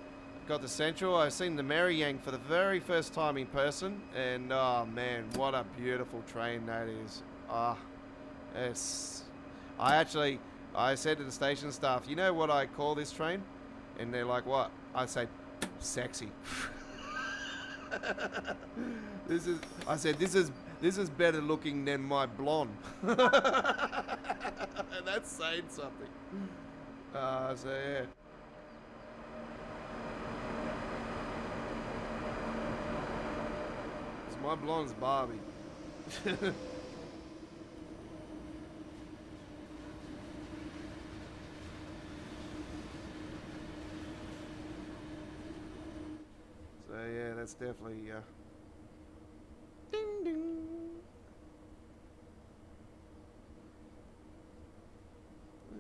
got to Central, I seen the Mary Yang for the very first time in person, and oh man, what a beautiful train that is. I said to the station staff, you know what I call this train? And they're like, what? I say, sexy. I said, this is better looking than my blonde. And that's saying something. So yeah. My blonde's Barbie. So yeah, that's definitely ding ding.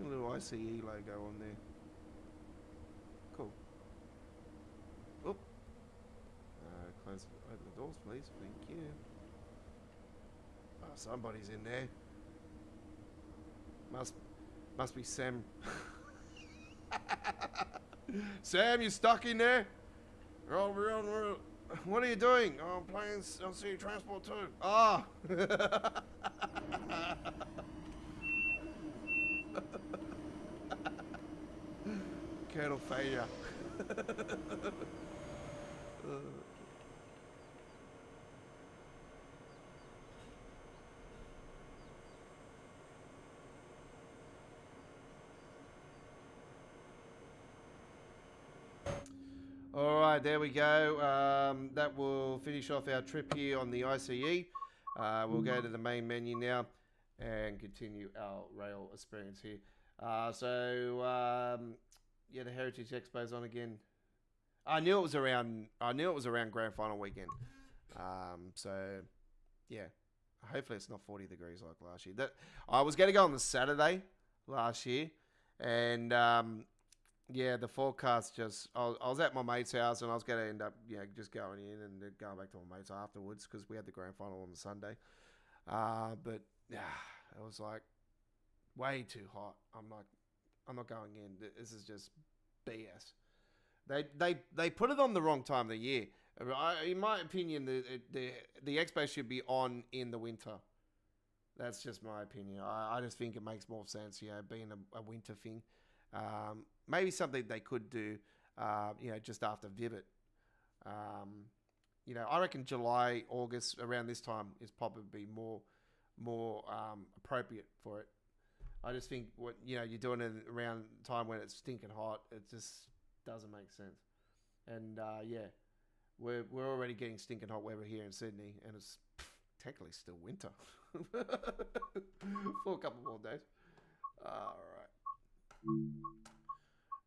A little ICE logo on there. Cool. Oop. Close, open the doors, please. Thank you. Oh, somebody's in there. Must be Sam. Sam, you stuck in there? Oh, what are you doing? Oh, I'm playing LCE Transport 2. Ah. Colonel failure. All right, there we go. That will finish off our trip here on the ICE. We'll go to the main menu now and continue our rail experience here. Yeah, the Heritage Expo's on again. I knew it was around grand final weekend. So yeah, hopefully it's not 40 degrees like last year. That I was going to go on the Saturday last year, and Yeah, the forecast just... I was at my mate's house and I was going to end up, just going in and then going back to my mate's afterwards because we had the grand final on the Sunday. But, it was like way too hot. I'm not going in. This is just BS. They put it on the wrong time of the year. In my opinion, the Expo should be on in the winter. That's just my opinion. I just think it makes more sense, being a winter thing. Maybe something they could do, just after Vivid. I reckon July, August, around this time is probably more appropriate for it. I just think you're doing it around time when it's stinking hot. It just doesn't make sense. And we're already getting stinking hot weather here in Sydney, and it's technically still winter for a couple more days.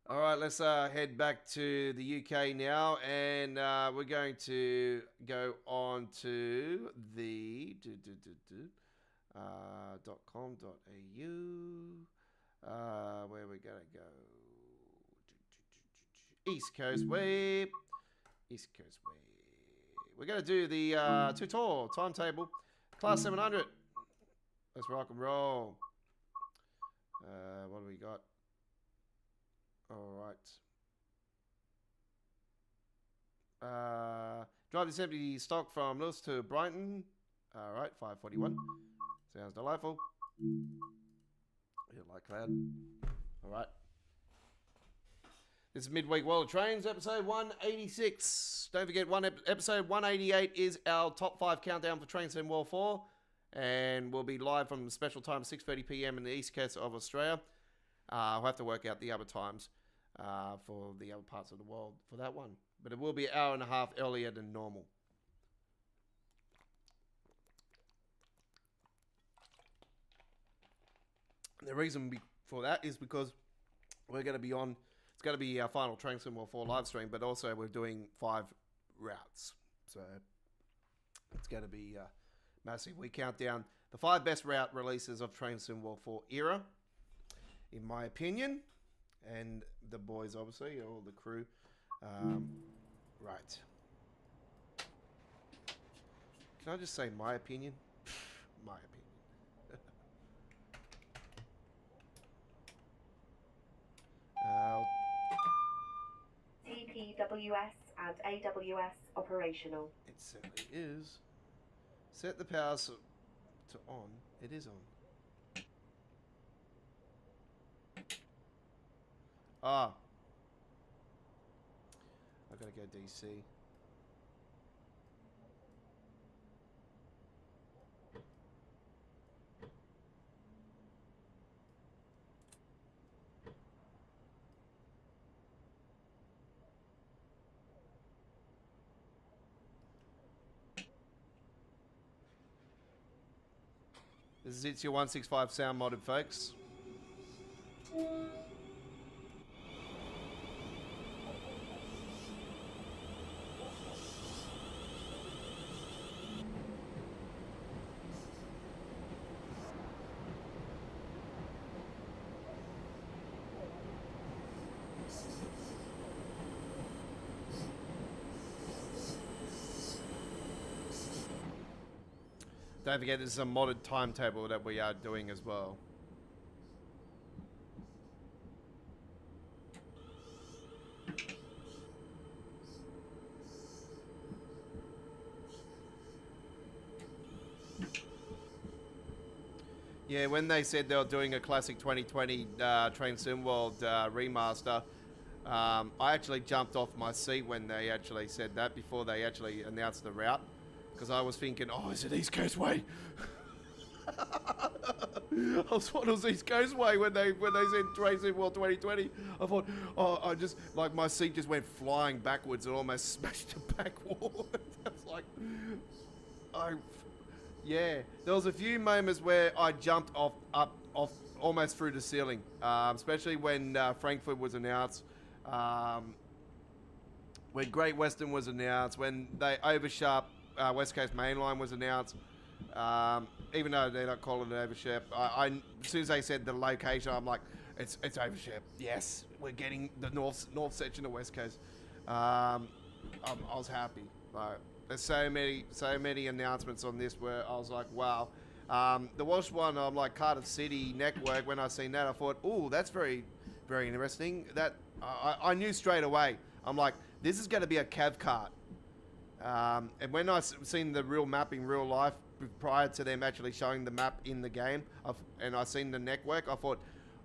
All right, let's head back to the UK now, and we're going to go on to the .com.au, where we're going to go. East Coast Way. We're going to do the tutorial timetable, class 700. Let's rock and roll. What do we got? All right. Drive this empty stock from Lewis to Brighton. All right, 5:41. Sounds delightful. Yeah, like cloud. All right. This is Midweek World of Trains, episode 186. Don't forget, episode 188 is our top 5 countdown for Train Sim World 4. And we'll be live from the special time, 6:30 p.m. in the east coast of Australia. We'll have to work out the other times for the other parts of the world for that one. But it will be an hour and a half earlier than normal. The reason for that is because we're going to be on... It's going to be our final Train Sim World 4 live stream, but also we're doing 5 routes. So it's going to be massive. We count down the 5 best route releases of Train Sim World 4 era, in my opinion, and the boys, obviously, all the crew. Right. Can I just say my opinion? My opinion. TPWS and AWS operational. It certainly is. Set the power to on. It is on. Ah. I've got to go DC. This is It's Your 165 sound modded, folks. Don't forget, this is a modded timetable that we are doing as well. Yeah, when they said they were doing a classic 2020 Train Sim World remaster, I actually jumped off my seat when they actually said that before they actually announced the route. Because I was thinking, oh, is it East Coast Way? I thought it was East Coast Way when they said Train Sim World 2020. I thought, I just, like, my seat just went flying backwards and almost smashed the back wall. That's like, yeah. There was a few moments where I jumped off almost through the ceiling, especially when Frankfurt was announced, when Great Western was announced, when they overshot West Coast Mainline was announced. even though they're not calling it overship, as soon as they said the location, I'm like, it's overship. Yes, we're getting the north section of West Coast. I was happy. Like, there's so many announcements on this where I was like, wow. The Welsh one, I'm like, Cardiff City Network. When I seen that, I thought, oh, that's very, very interesting. That I knew straight away. I'm like, this is going to be a cav cart. And when I seen the real map in real life, prior to them actually showing the map in the game, and I seen the network, I thought,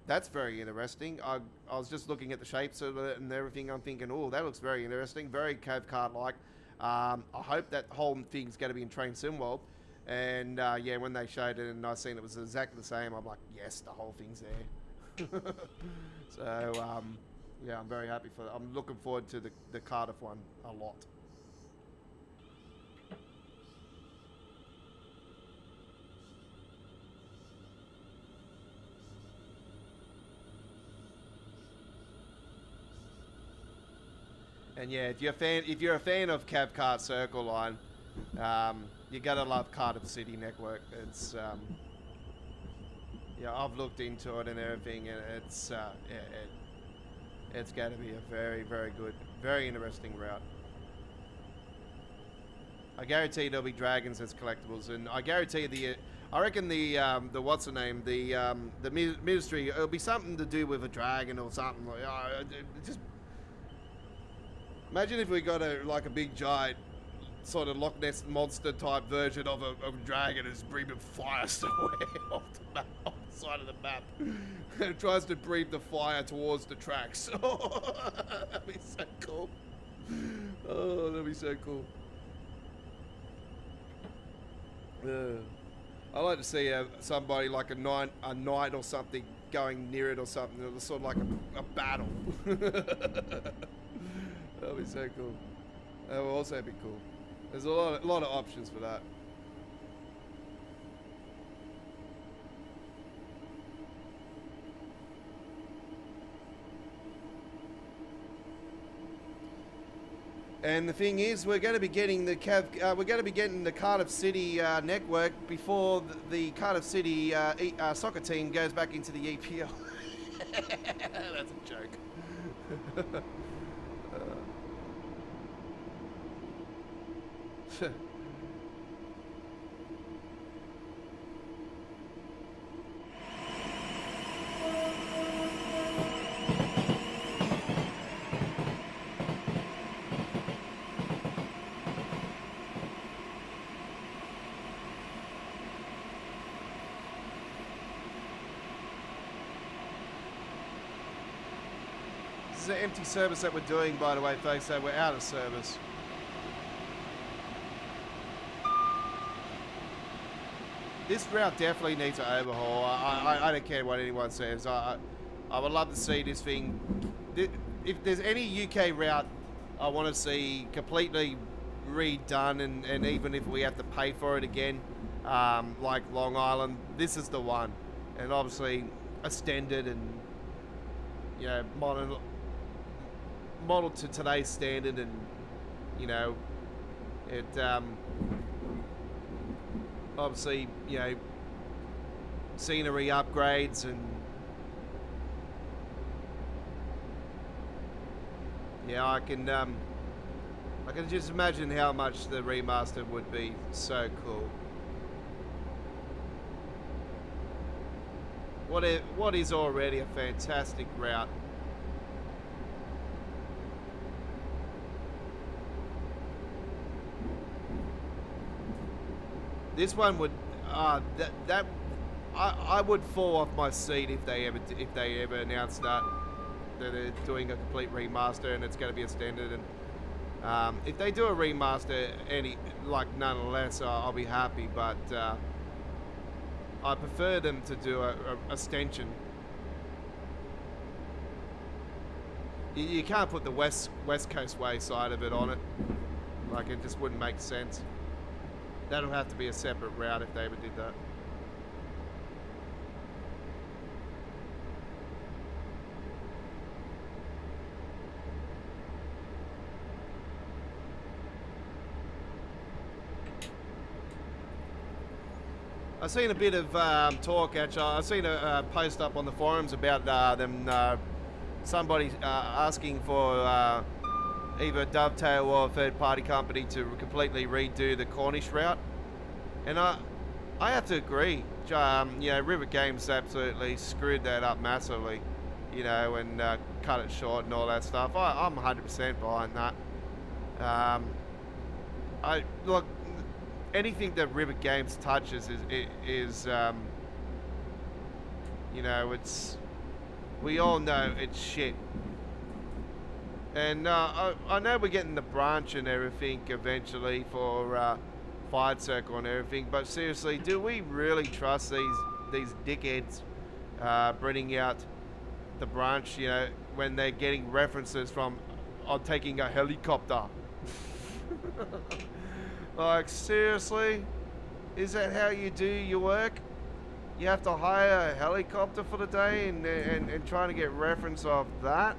that's very interesting. I was just looking at the shapes of it and everything. I'm thinking, oh, that looks very interesting, very cav cart-like. I hope that whole thing's going to be in Train Sim World. And yeah, when they showed it and I seen it was exactly the same, I'm like, yes, the whole thing's there. So yeah, I'm very happy for that. I'm looking forward to the Cardiff one a lot. And yeah, if you're a fan of Cav Kart Circle Line, you gotta love Cardiff City Network. It's yeah, I've looked into it and everything, and it's going to be a very, very good, very interesting route. I guarantee there'll be dragons as collectibles, and I guarantee I reckon the what's the name, the ministry, it'll be something to do with a dragon or something like. Just imagine if we got a big giant sort of Loch Ness monster type version of a dragon who's breathing fire somewhere off the side of the map. It tries to breathe the fire towards the tracks. Oh, that'd be so cool. Oh, that'd be so cool. I like to see somebody like a knight or something going near it or something. It was sort of like a battle. That'd be so cool. That would also be cool. There's a lot of options for that. And the thing is, we're going to be getting the Cardiff City network before the Cardiff City soccer team goes back into the EPL. That's a joke. This is an empty service that we're doing, by the way, folks, so we're out of service. This route definitely needs an overhaul. I don't care what anyone says. I would love to see this thing. If there's any UK route I want to see completely redone, and even if we have to pay for it again, like Long Island, this is the one. And obviously extended and, you know, modeled to today's standard, and, you know, it obviously, you know, scenery upgrades, and yeah, I can just imagine how much the remaster would be so cool. What is already a fantastic route. This one would, I would fall off my seat if they ever announced that they're doing a complete remaster and it's going to be a standard. And if they do a remaster, nonetheless, I'll be happy. But I prefer them to do a extension. You can't put the West Coast Way side of it on it. Like, it just wouldn't make sense. That'll have to be a separate route if they ever did that. I've seen a bit of talk, actually. I've seen a post up on the forums about them, somebody asking for either Dovetail or a third-party company to completely redo the Cornish route. And I have to agree. You know, River Games absolutely screwed that up massively, you know, and cut it short and all that stuff. I'm 100% behind that. Look, anything that River Games touches is you know, we all know it's shit. And I know we're getting the branch and everything eventually for Fired Circle and everything, but seriously, do we really trust these dickheads bringing out the branch, you know, when they're getting references from taking a helicopter? Like, seriously? Is that how you do your work? You have to hire a helicopter for the day and trying to get reference of that?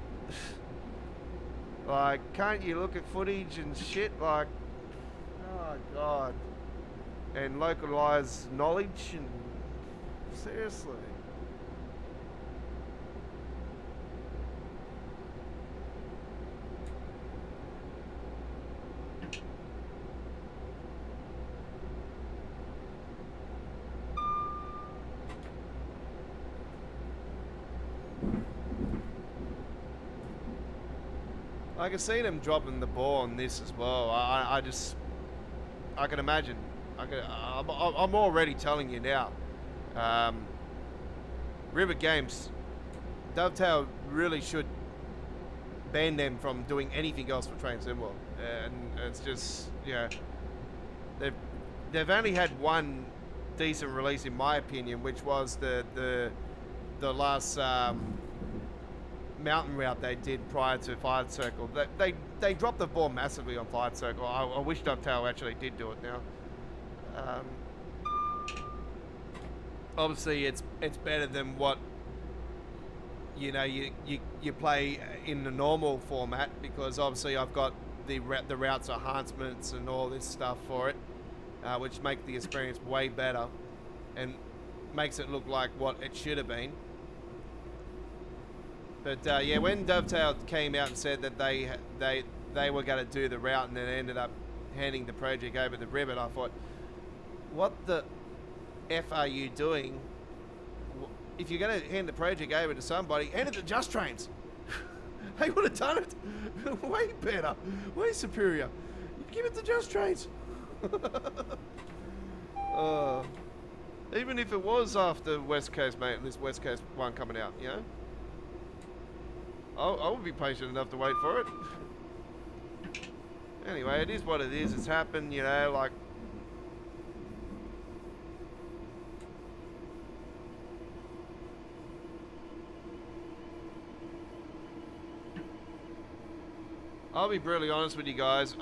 Like, can't you look at footage and shit? Like, oh god. And localized knowledge and seriously. I can see them dropping the ball on this as well. I can imagine. I'm already telling you now. River Games, Dovetail really should ban them from doing anything else for Train Sim World. And it's just, you know, they've only had one decent release in my opinion, which was the last mountain route they did prior to Fired Circle. They dropped the ball massively on Fired Circle. I wish Dovetail actually did do it now. Obviously, it's better than what you know you play in the normal format, because obviously I've got the routes enhancements and all this stuff for it, which make the experience way better and makes it look like what it should have been. But yeah, when Dovetail came out and said that they were going to do the route and then ended up handing the project over to Rivet, I thought, what the F are you doing? If you're going to hand the project over to somebody, hand it to Just Trains. They would have done it way better, way superior. Give it to Just Trains. Even if it was after West Coast, mate, this West Coast one coming out, you know? I would be patient enough to wait for it. Anyway, it is what it is. It's happened, you know, like... I'll be brutally honest with you guys.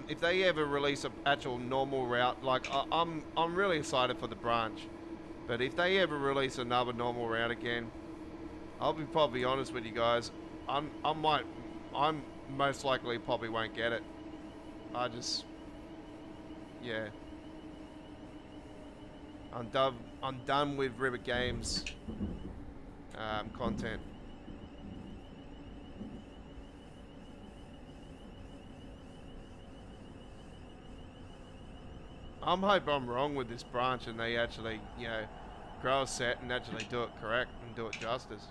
If they ever release an actual normal route, like I'm really excited for the branch. But if they ever release another normal route again, I'll be probably honest with you guys. I'm most likely probably won't get it. Yeah. I'm done with River Games content. I'm hoping I'm wrong with this branch and they actually, you know, grow a set and actually do it correct and do it justice.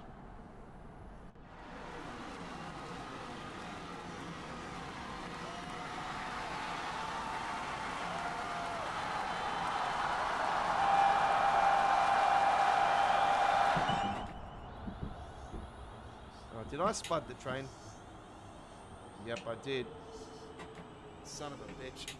Did I spud the train? Yep, I did. Son of a bitch.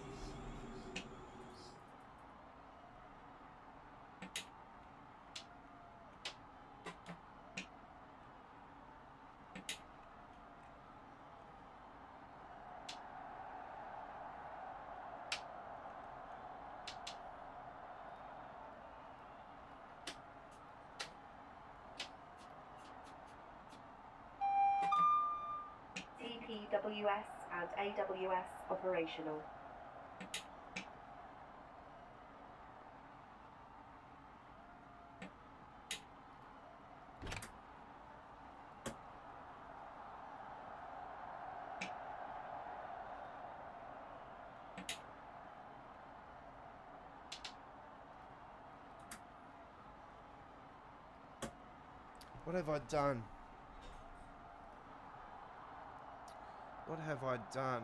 TPWS and AWS operational. What have I done? What have I done?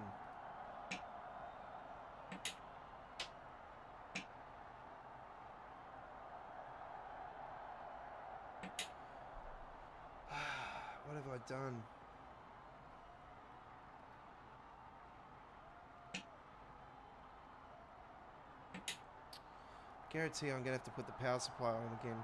What have I done? Guarantee I'm going to have to put the power supply on again.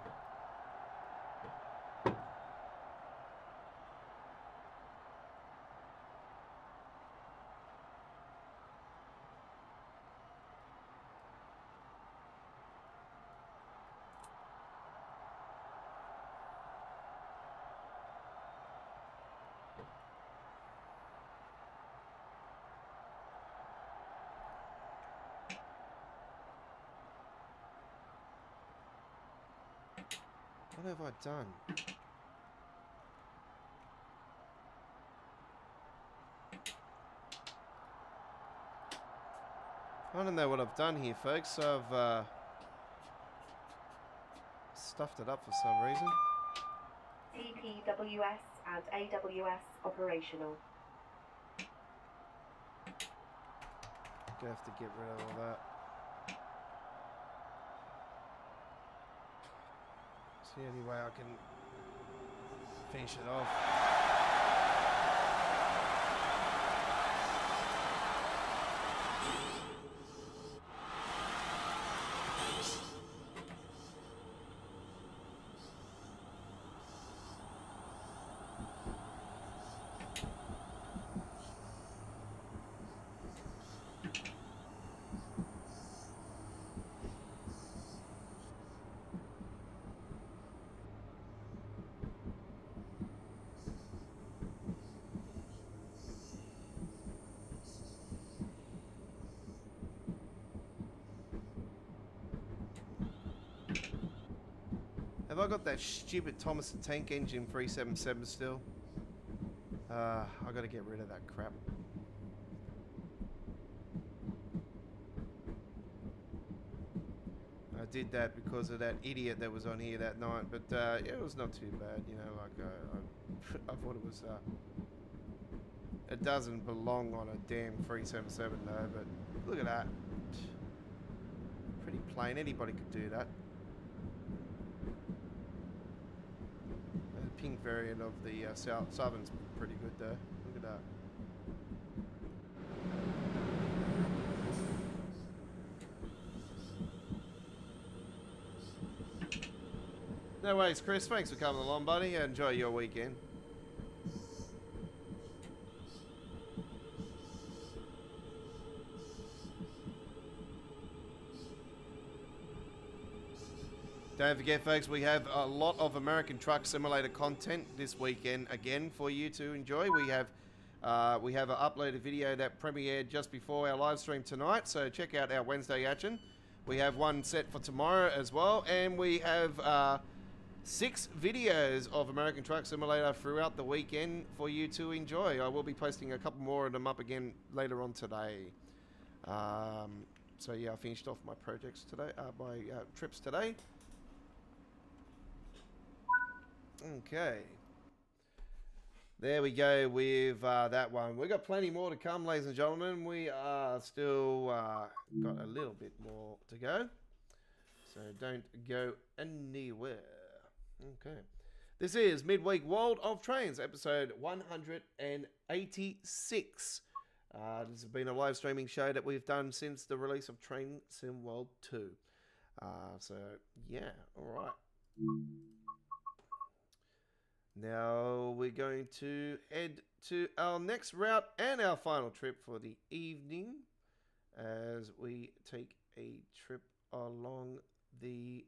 What have I done? I don't know what I've done here, folks. I've stuffed it up for some reason. TPWS and AWS operational. Gonna have to get rid of all that. It's the only way I can finish it off. Have I got that stupid Thomas the Tank Engine 377 still? I gotta get rid of that crap. I did that because of that idiot that was on here that night, but yeah, it was not too bad, you know, like I thought it was, it doesn't belong on a damn 377 though, but look at that. Pretty plain, anybody could do that. The pink variant of the Southern's pretty good though, look at that. No worries, Chris. Thanks for coming along, buddy. Enjoy your weekend. Don't forget, folks, we have a lot of American Truck Simulator content this weekend again for you to enjoy. We have an uploaded video that premiered just before our live stream tonight, so check out our Wednesday action. We have one set for tomorrow as well, and we have 6 videos of American Truck Simulator throughout the weekend for you to enjoy. I will be posting a couple more of them up again later on today. So yeah, I finished off my projects today, my trips today. Okay. There we go with that one. We've got plenty more to come, ladies and gentlemen. We are still got a little bit more to go. So don't go anywhere. Okay. This is Midweek World of Trains, episode 186. This has been a live streaming show that we've done since the release of Train Sim World 2. So, yeah, alright. Now we're going to head to our next route and our final trip for the evening as we take a trip along the...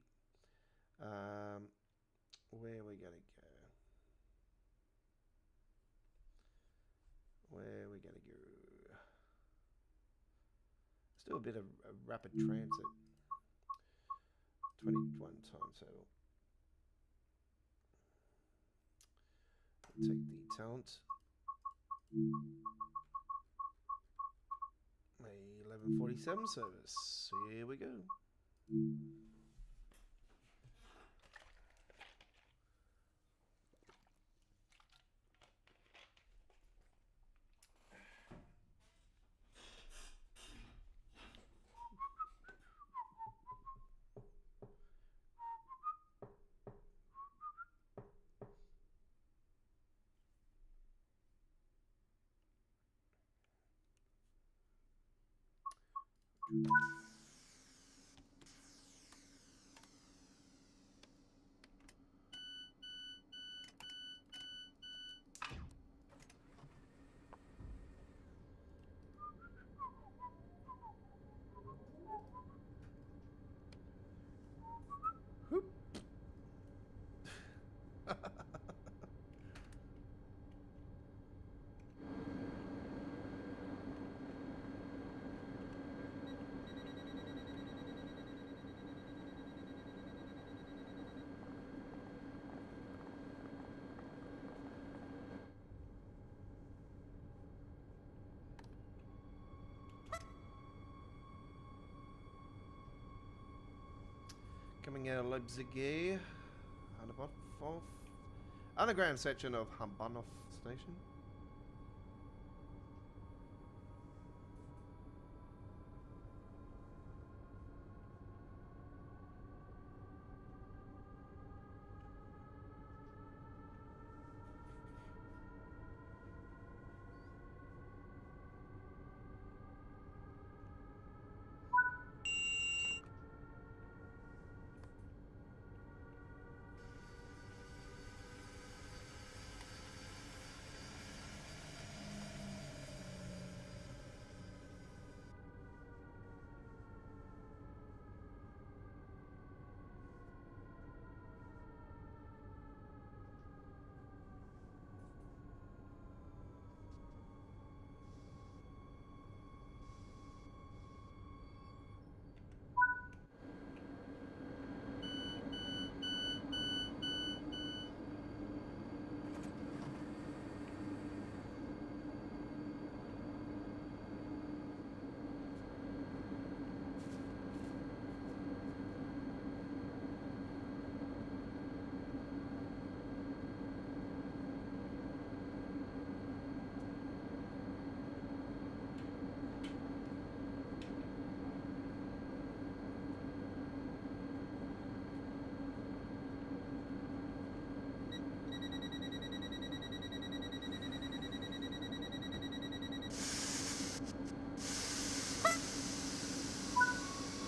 where are we going to go? Where are we going to go? Let's do a bit of a rapid transit. 21 times total. Take the talent. A 1147 service. Here we go. Coming out of Leipzig, underground section of Habanov Station.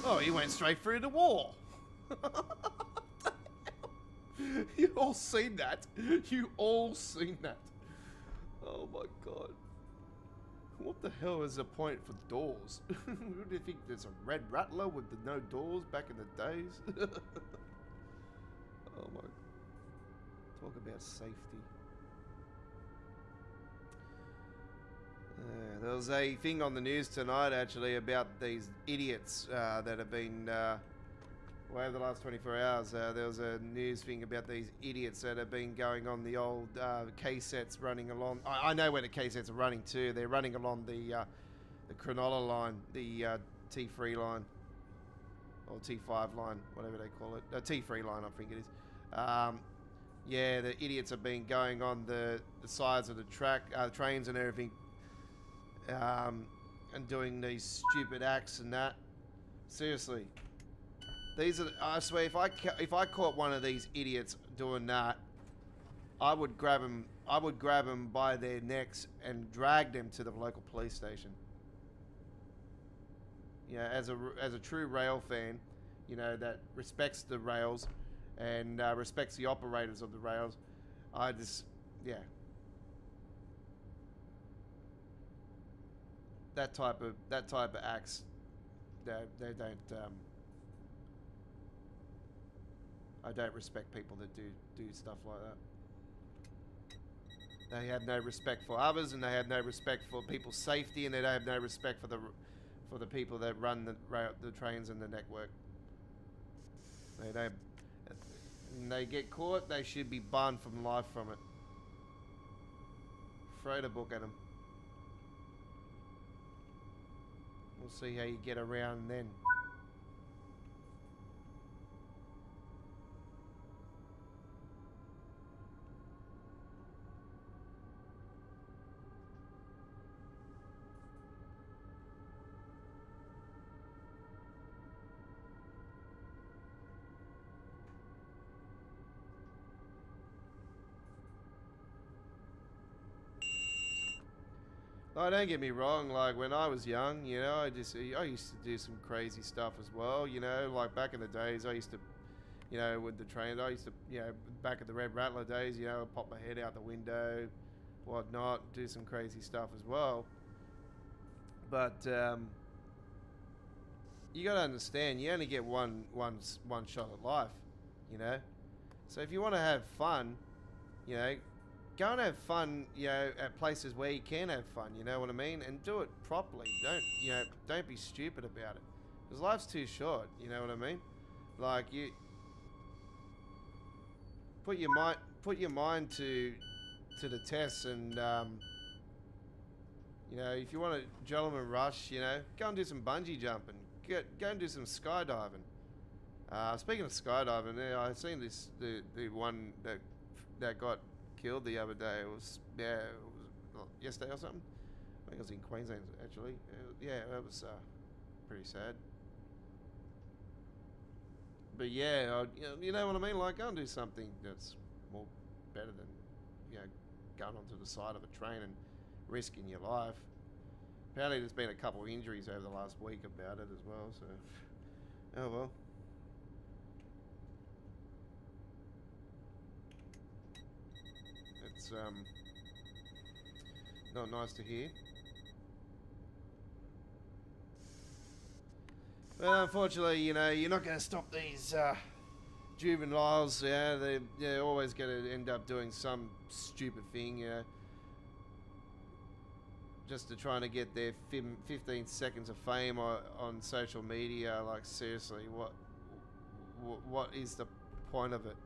Oh, he went straight through the wall. You all seen that? You all seen that? Oh my god. What the hell is the point for doors? Who do you think there's a red rattler with the no doors back in the days? Oh my. Talk about safety. There was a thing on the news tonight actually about these idiots that have been, well, over the last 24 hours, there was a news thing about these idiots that have been going on the old K-sets running along. I know where the K-sets are running to. They're running along the Cronulla line, the T3 line, or T5 line, whatever they call it. T3 line, I think it is. Yeah, the idiots have been going on the sides of the track, trains and everything, and doing these stupid acts and that. Seriously, these are. I swear, if I caught one of these idiots doing that, I would grab them. I would grab them by their necks and drag them to the local police station. Yeah, as a true rail fan, you know, that respects the rails and respects the operators of the rails. I just, yeah. That type of acts, they don't. I don't respect people that do stuff like that. They have no respect for others, and they have no respect for people's safety, and they don't have no respect for the people that run the trains and the network. They don't. When they get caught, they should be banned from life from it. Throw the book at them. We'll see how you get around then. Like, don't get me wrong, like when I was young, you know, I used to do some crazy stuff as well, you know, like back in the days I used to, you know, with the trains, I used to, you know, back at the Red Rattler days, you know, pop my head out the window, whatnot, do some crazy stuff as well. But you got to understand, you only get one shot at life, you know. So if you want to have fun, you know, go and have fun, you know, at places where you can have fun, you know what I mean? And do it properly. Don't be stupid about it. Because life's too short, you know what I mean? Like, you put your mind to the test, and you know, if you want a gentleman rush, you know, go and do some bungee jumping. Go and do some skydiving. Speaking of skydiving, yeah, I seen the one that got killed the other day. It was yesterday or something. I think it was in Queensland actually. That was pretty sad. But yeah, you know what I mean. Like, go and do something that's more better than, you know, going onto the side of a train and risking your life. Apparently, there's been a couple of injuries over the last week about it as well. So, oh well. It's not nice to hear. But unfortunately, you know, you're not going to stop these juveniles. Yeah, they're always going to end up doing some stupid thing. You know, just to trying to get their 15 seconds of fame on social media. Like, seriously, what is the point of it?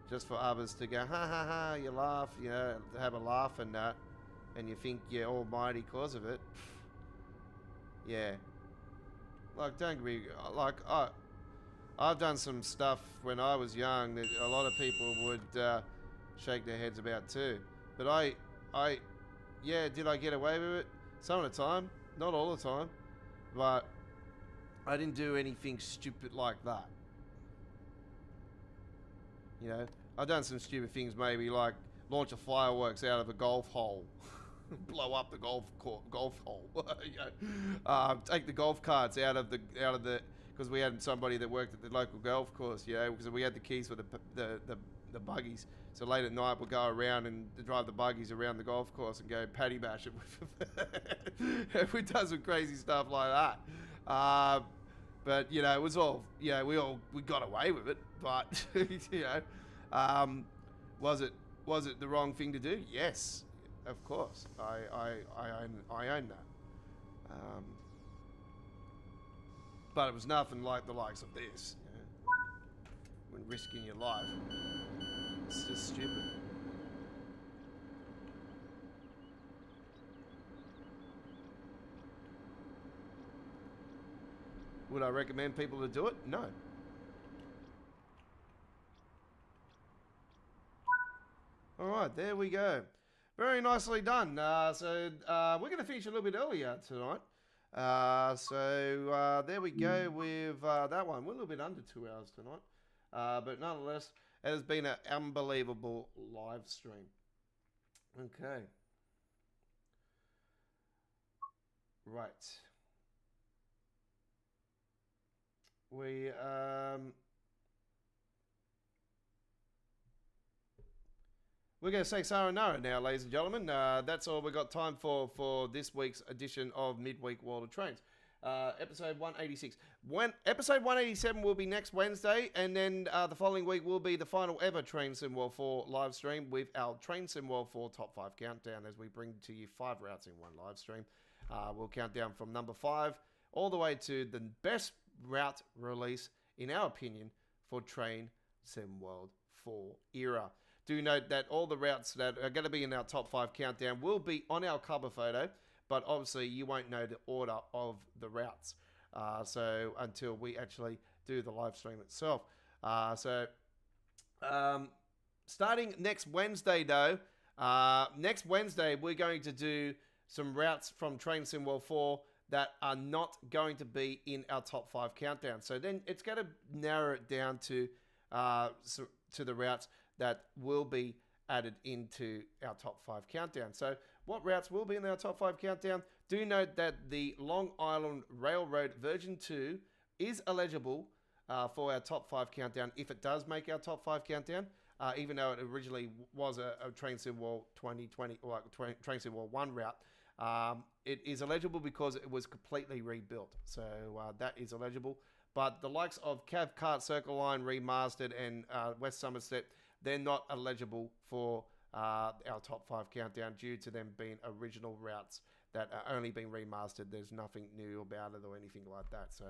Just for others to go, ha ha ha, you laugh, you know, have a laugh and that, and you think you're almighty cause of it. Yeah. Like, don't be, like, I've done some stuff when I was young that a lot of people would shake their heads about too. But yeah, did I get away with it? Some of the time, not all the time, but I didn't do anything stupid like that. You know, I've done some stupid things, maybe like launch a fireworks out of a golf hole, blow up the golf hole. You know, take the golf carts out of the because we had somebody that worked at the local golf course. You know, because we had the keys for the buggies. So late at night we'll go around and drive the buggies around the golf course and go paddy bash it. We've done some crazy stuff like that. But, you know, it was all, you know, we got away with it. But, you know, was it the wrong thing to do? Yes, of course. I own that. But it was nothing like the likes of this. You know, when risking your life. It's just stupid. Would I recommend people to do it? No. Alright, there we go. Very nicely done. So we're going to finish a little bit earlier tonight. There we go with that one. We're a little bit under 2 hours tonight. But nonetheless, it has been an unbelievable live stream. Okay. Right. We're going to say sayonara now, ladies and gentlemen. That's all we've got time for this week's edition of Midweek World of Trains. Episode 186. Episode 187 will be next Wednesday, and then the following week will be the final ever Train Sim World 4 live stream with our Train Sim World 4 Top 5 countdown as we bring to you 5 routes in one live stream. We'll count down from number 5 all the way to the best route release, in our opinion, for Train Sim World 4 era. Do note that all the routes that are going to be in our top 5 countdown will be on our cover photo, but obviously you won't know the order of the routes. So until we actually do the live stream itself. Starting next Wednesday though, next Wednesday we're going to do some routes from Train Sim World 4 that are not going to be in our top 5 countdown. So then it's going to narrow it down to the routes that will be added into our top 5 countdown. So what routes will be in our top 5 countdown? Do note that the Long Island Railroad version 2 is eligible for our top 5 countdown if it does make our top 5 countdown, even though it originally was a Train Sim World 2020 or Train Sim World 1 route. It is eligible because it was completely rebuilt, so that is eligible. But the likes of Cathcart Circle Line Remastered and West Somerset, they're not eligible for our top 5 countdown due to them being original routes that are only being remastered. There's nothing new about it or anything like that. So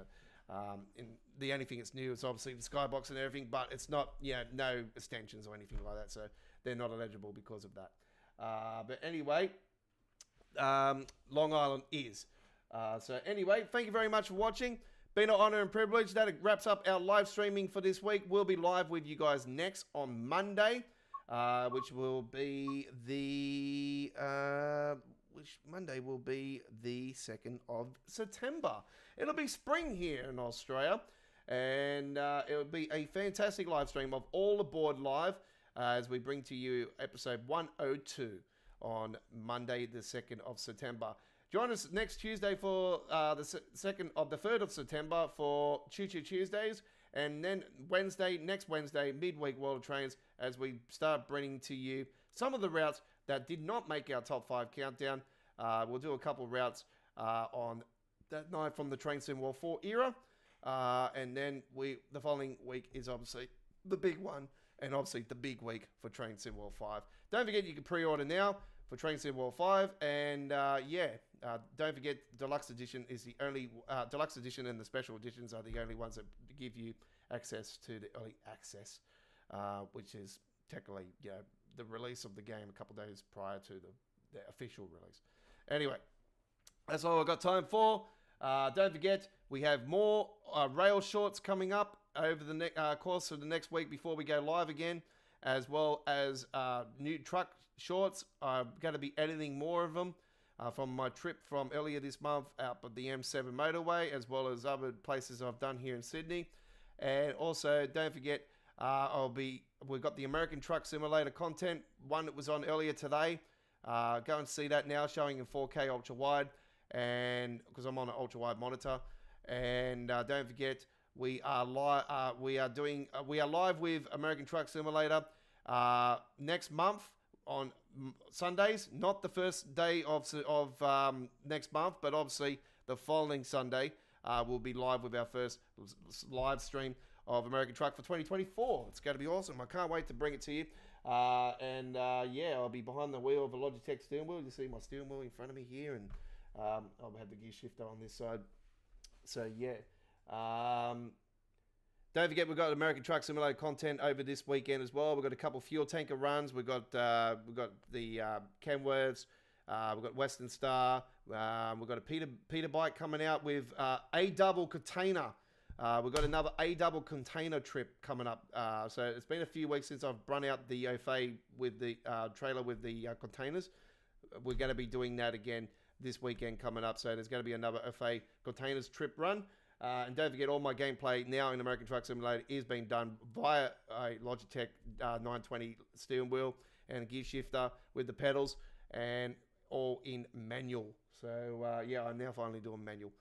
the only thing that's new is obviously the skybox and everything, but it's not, no extensions or anything like that. So they're not eligible because of that. But anyway, Long Island is. So anyway, thank you very much for watching. Been an honor and privilege. That wraps up our live streaming for this week. We'll be live with you guys next on Monday, which will be the 2nd of September. It'll be spring here in Australia, and it'll be a fantastic live stream of All Aboard Live as we bring to you episode 102 on Monday, the 2nd of September. Join us next Tuesday for the 3rd of September for Choo Choo Tuesdays. And then next Wednesday, Midweek World of Trains, as we start bringing to you some of the routes that did not make our top 5 countdown. We'll do a couple routes on that night from the Train Sim World 4 era. And then the following week is obviously the big one, and obviously the big week for Train Sim World 5. Don't forget you can pre-order now for Train Sim World 5. And don't forget Deluxe Edition is the only, Deluxe Edition and the Special Editions are the only ones that give you access to the early access, which is technically, the release of the game a couple of days prior to the official release. Anyway, that's all I've got time for. Don't forget, we have more rail shorts coming up over the course of the next week before we go live again, as well as new truck shorts. I'm going to be editing more of them from my trip from earlier this month out of the M7 motorway, as well as other places I've done here in Sydney. And also, don't forget, we've got the American Truck Simulator content, one that was on earlier today. Go and see that now, showing in 4K ultra wide, and because I'm on an ultra wide monitor. And don't forget, we are live with American Truck Simulator next month on Sundays, not the first day of next month, but obviously the following Sunday we'll be live with our first live stream of American Truck for 2024. It's going to be awesome. I can't wait to bring it to you. I'll be behind the wheel of a Logitech steering wheel. You see my steering wheel in front of me here, and I'll have the gear shifter on this side. So don't forget, we've got American Truck Simulator content over this weekend as well. We've got a couple fuel tanker runs. We've got the Kenworths. We've got Western Star. We've got a Peterbilt coming out with a double container. We've got another a double container trip coming up. So it's been a few weeks since I've run out the OFA with the trailer with the containers. We're going to be doing that again this weekend coming up. So there's going to be another OFA containers trip run. And don't forget, all my gameplay now in American Truck Simulator is being done via a Logitech 920 steering wheel and a gear shifter with the pedals, and all in manual. So I'm now finally doing manual.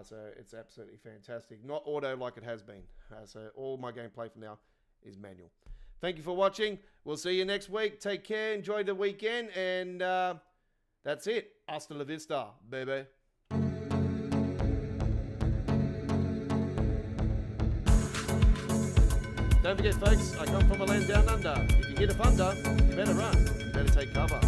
So it's absolutely fantastic. Not auto like it has been. So all my gameplay from now is manual. Thank you for watching. We'll see you next week. Take care. Enjoy the weekend. And that's it. Hasta la vista, baby. Don't forget, folks, I come from a land down under. If you hit a thunder, you better run. You better take cover.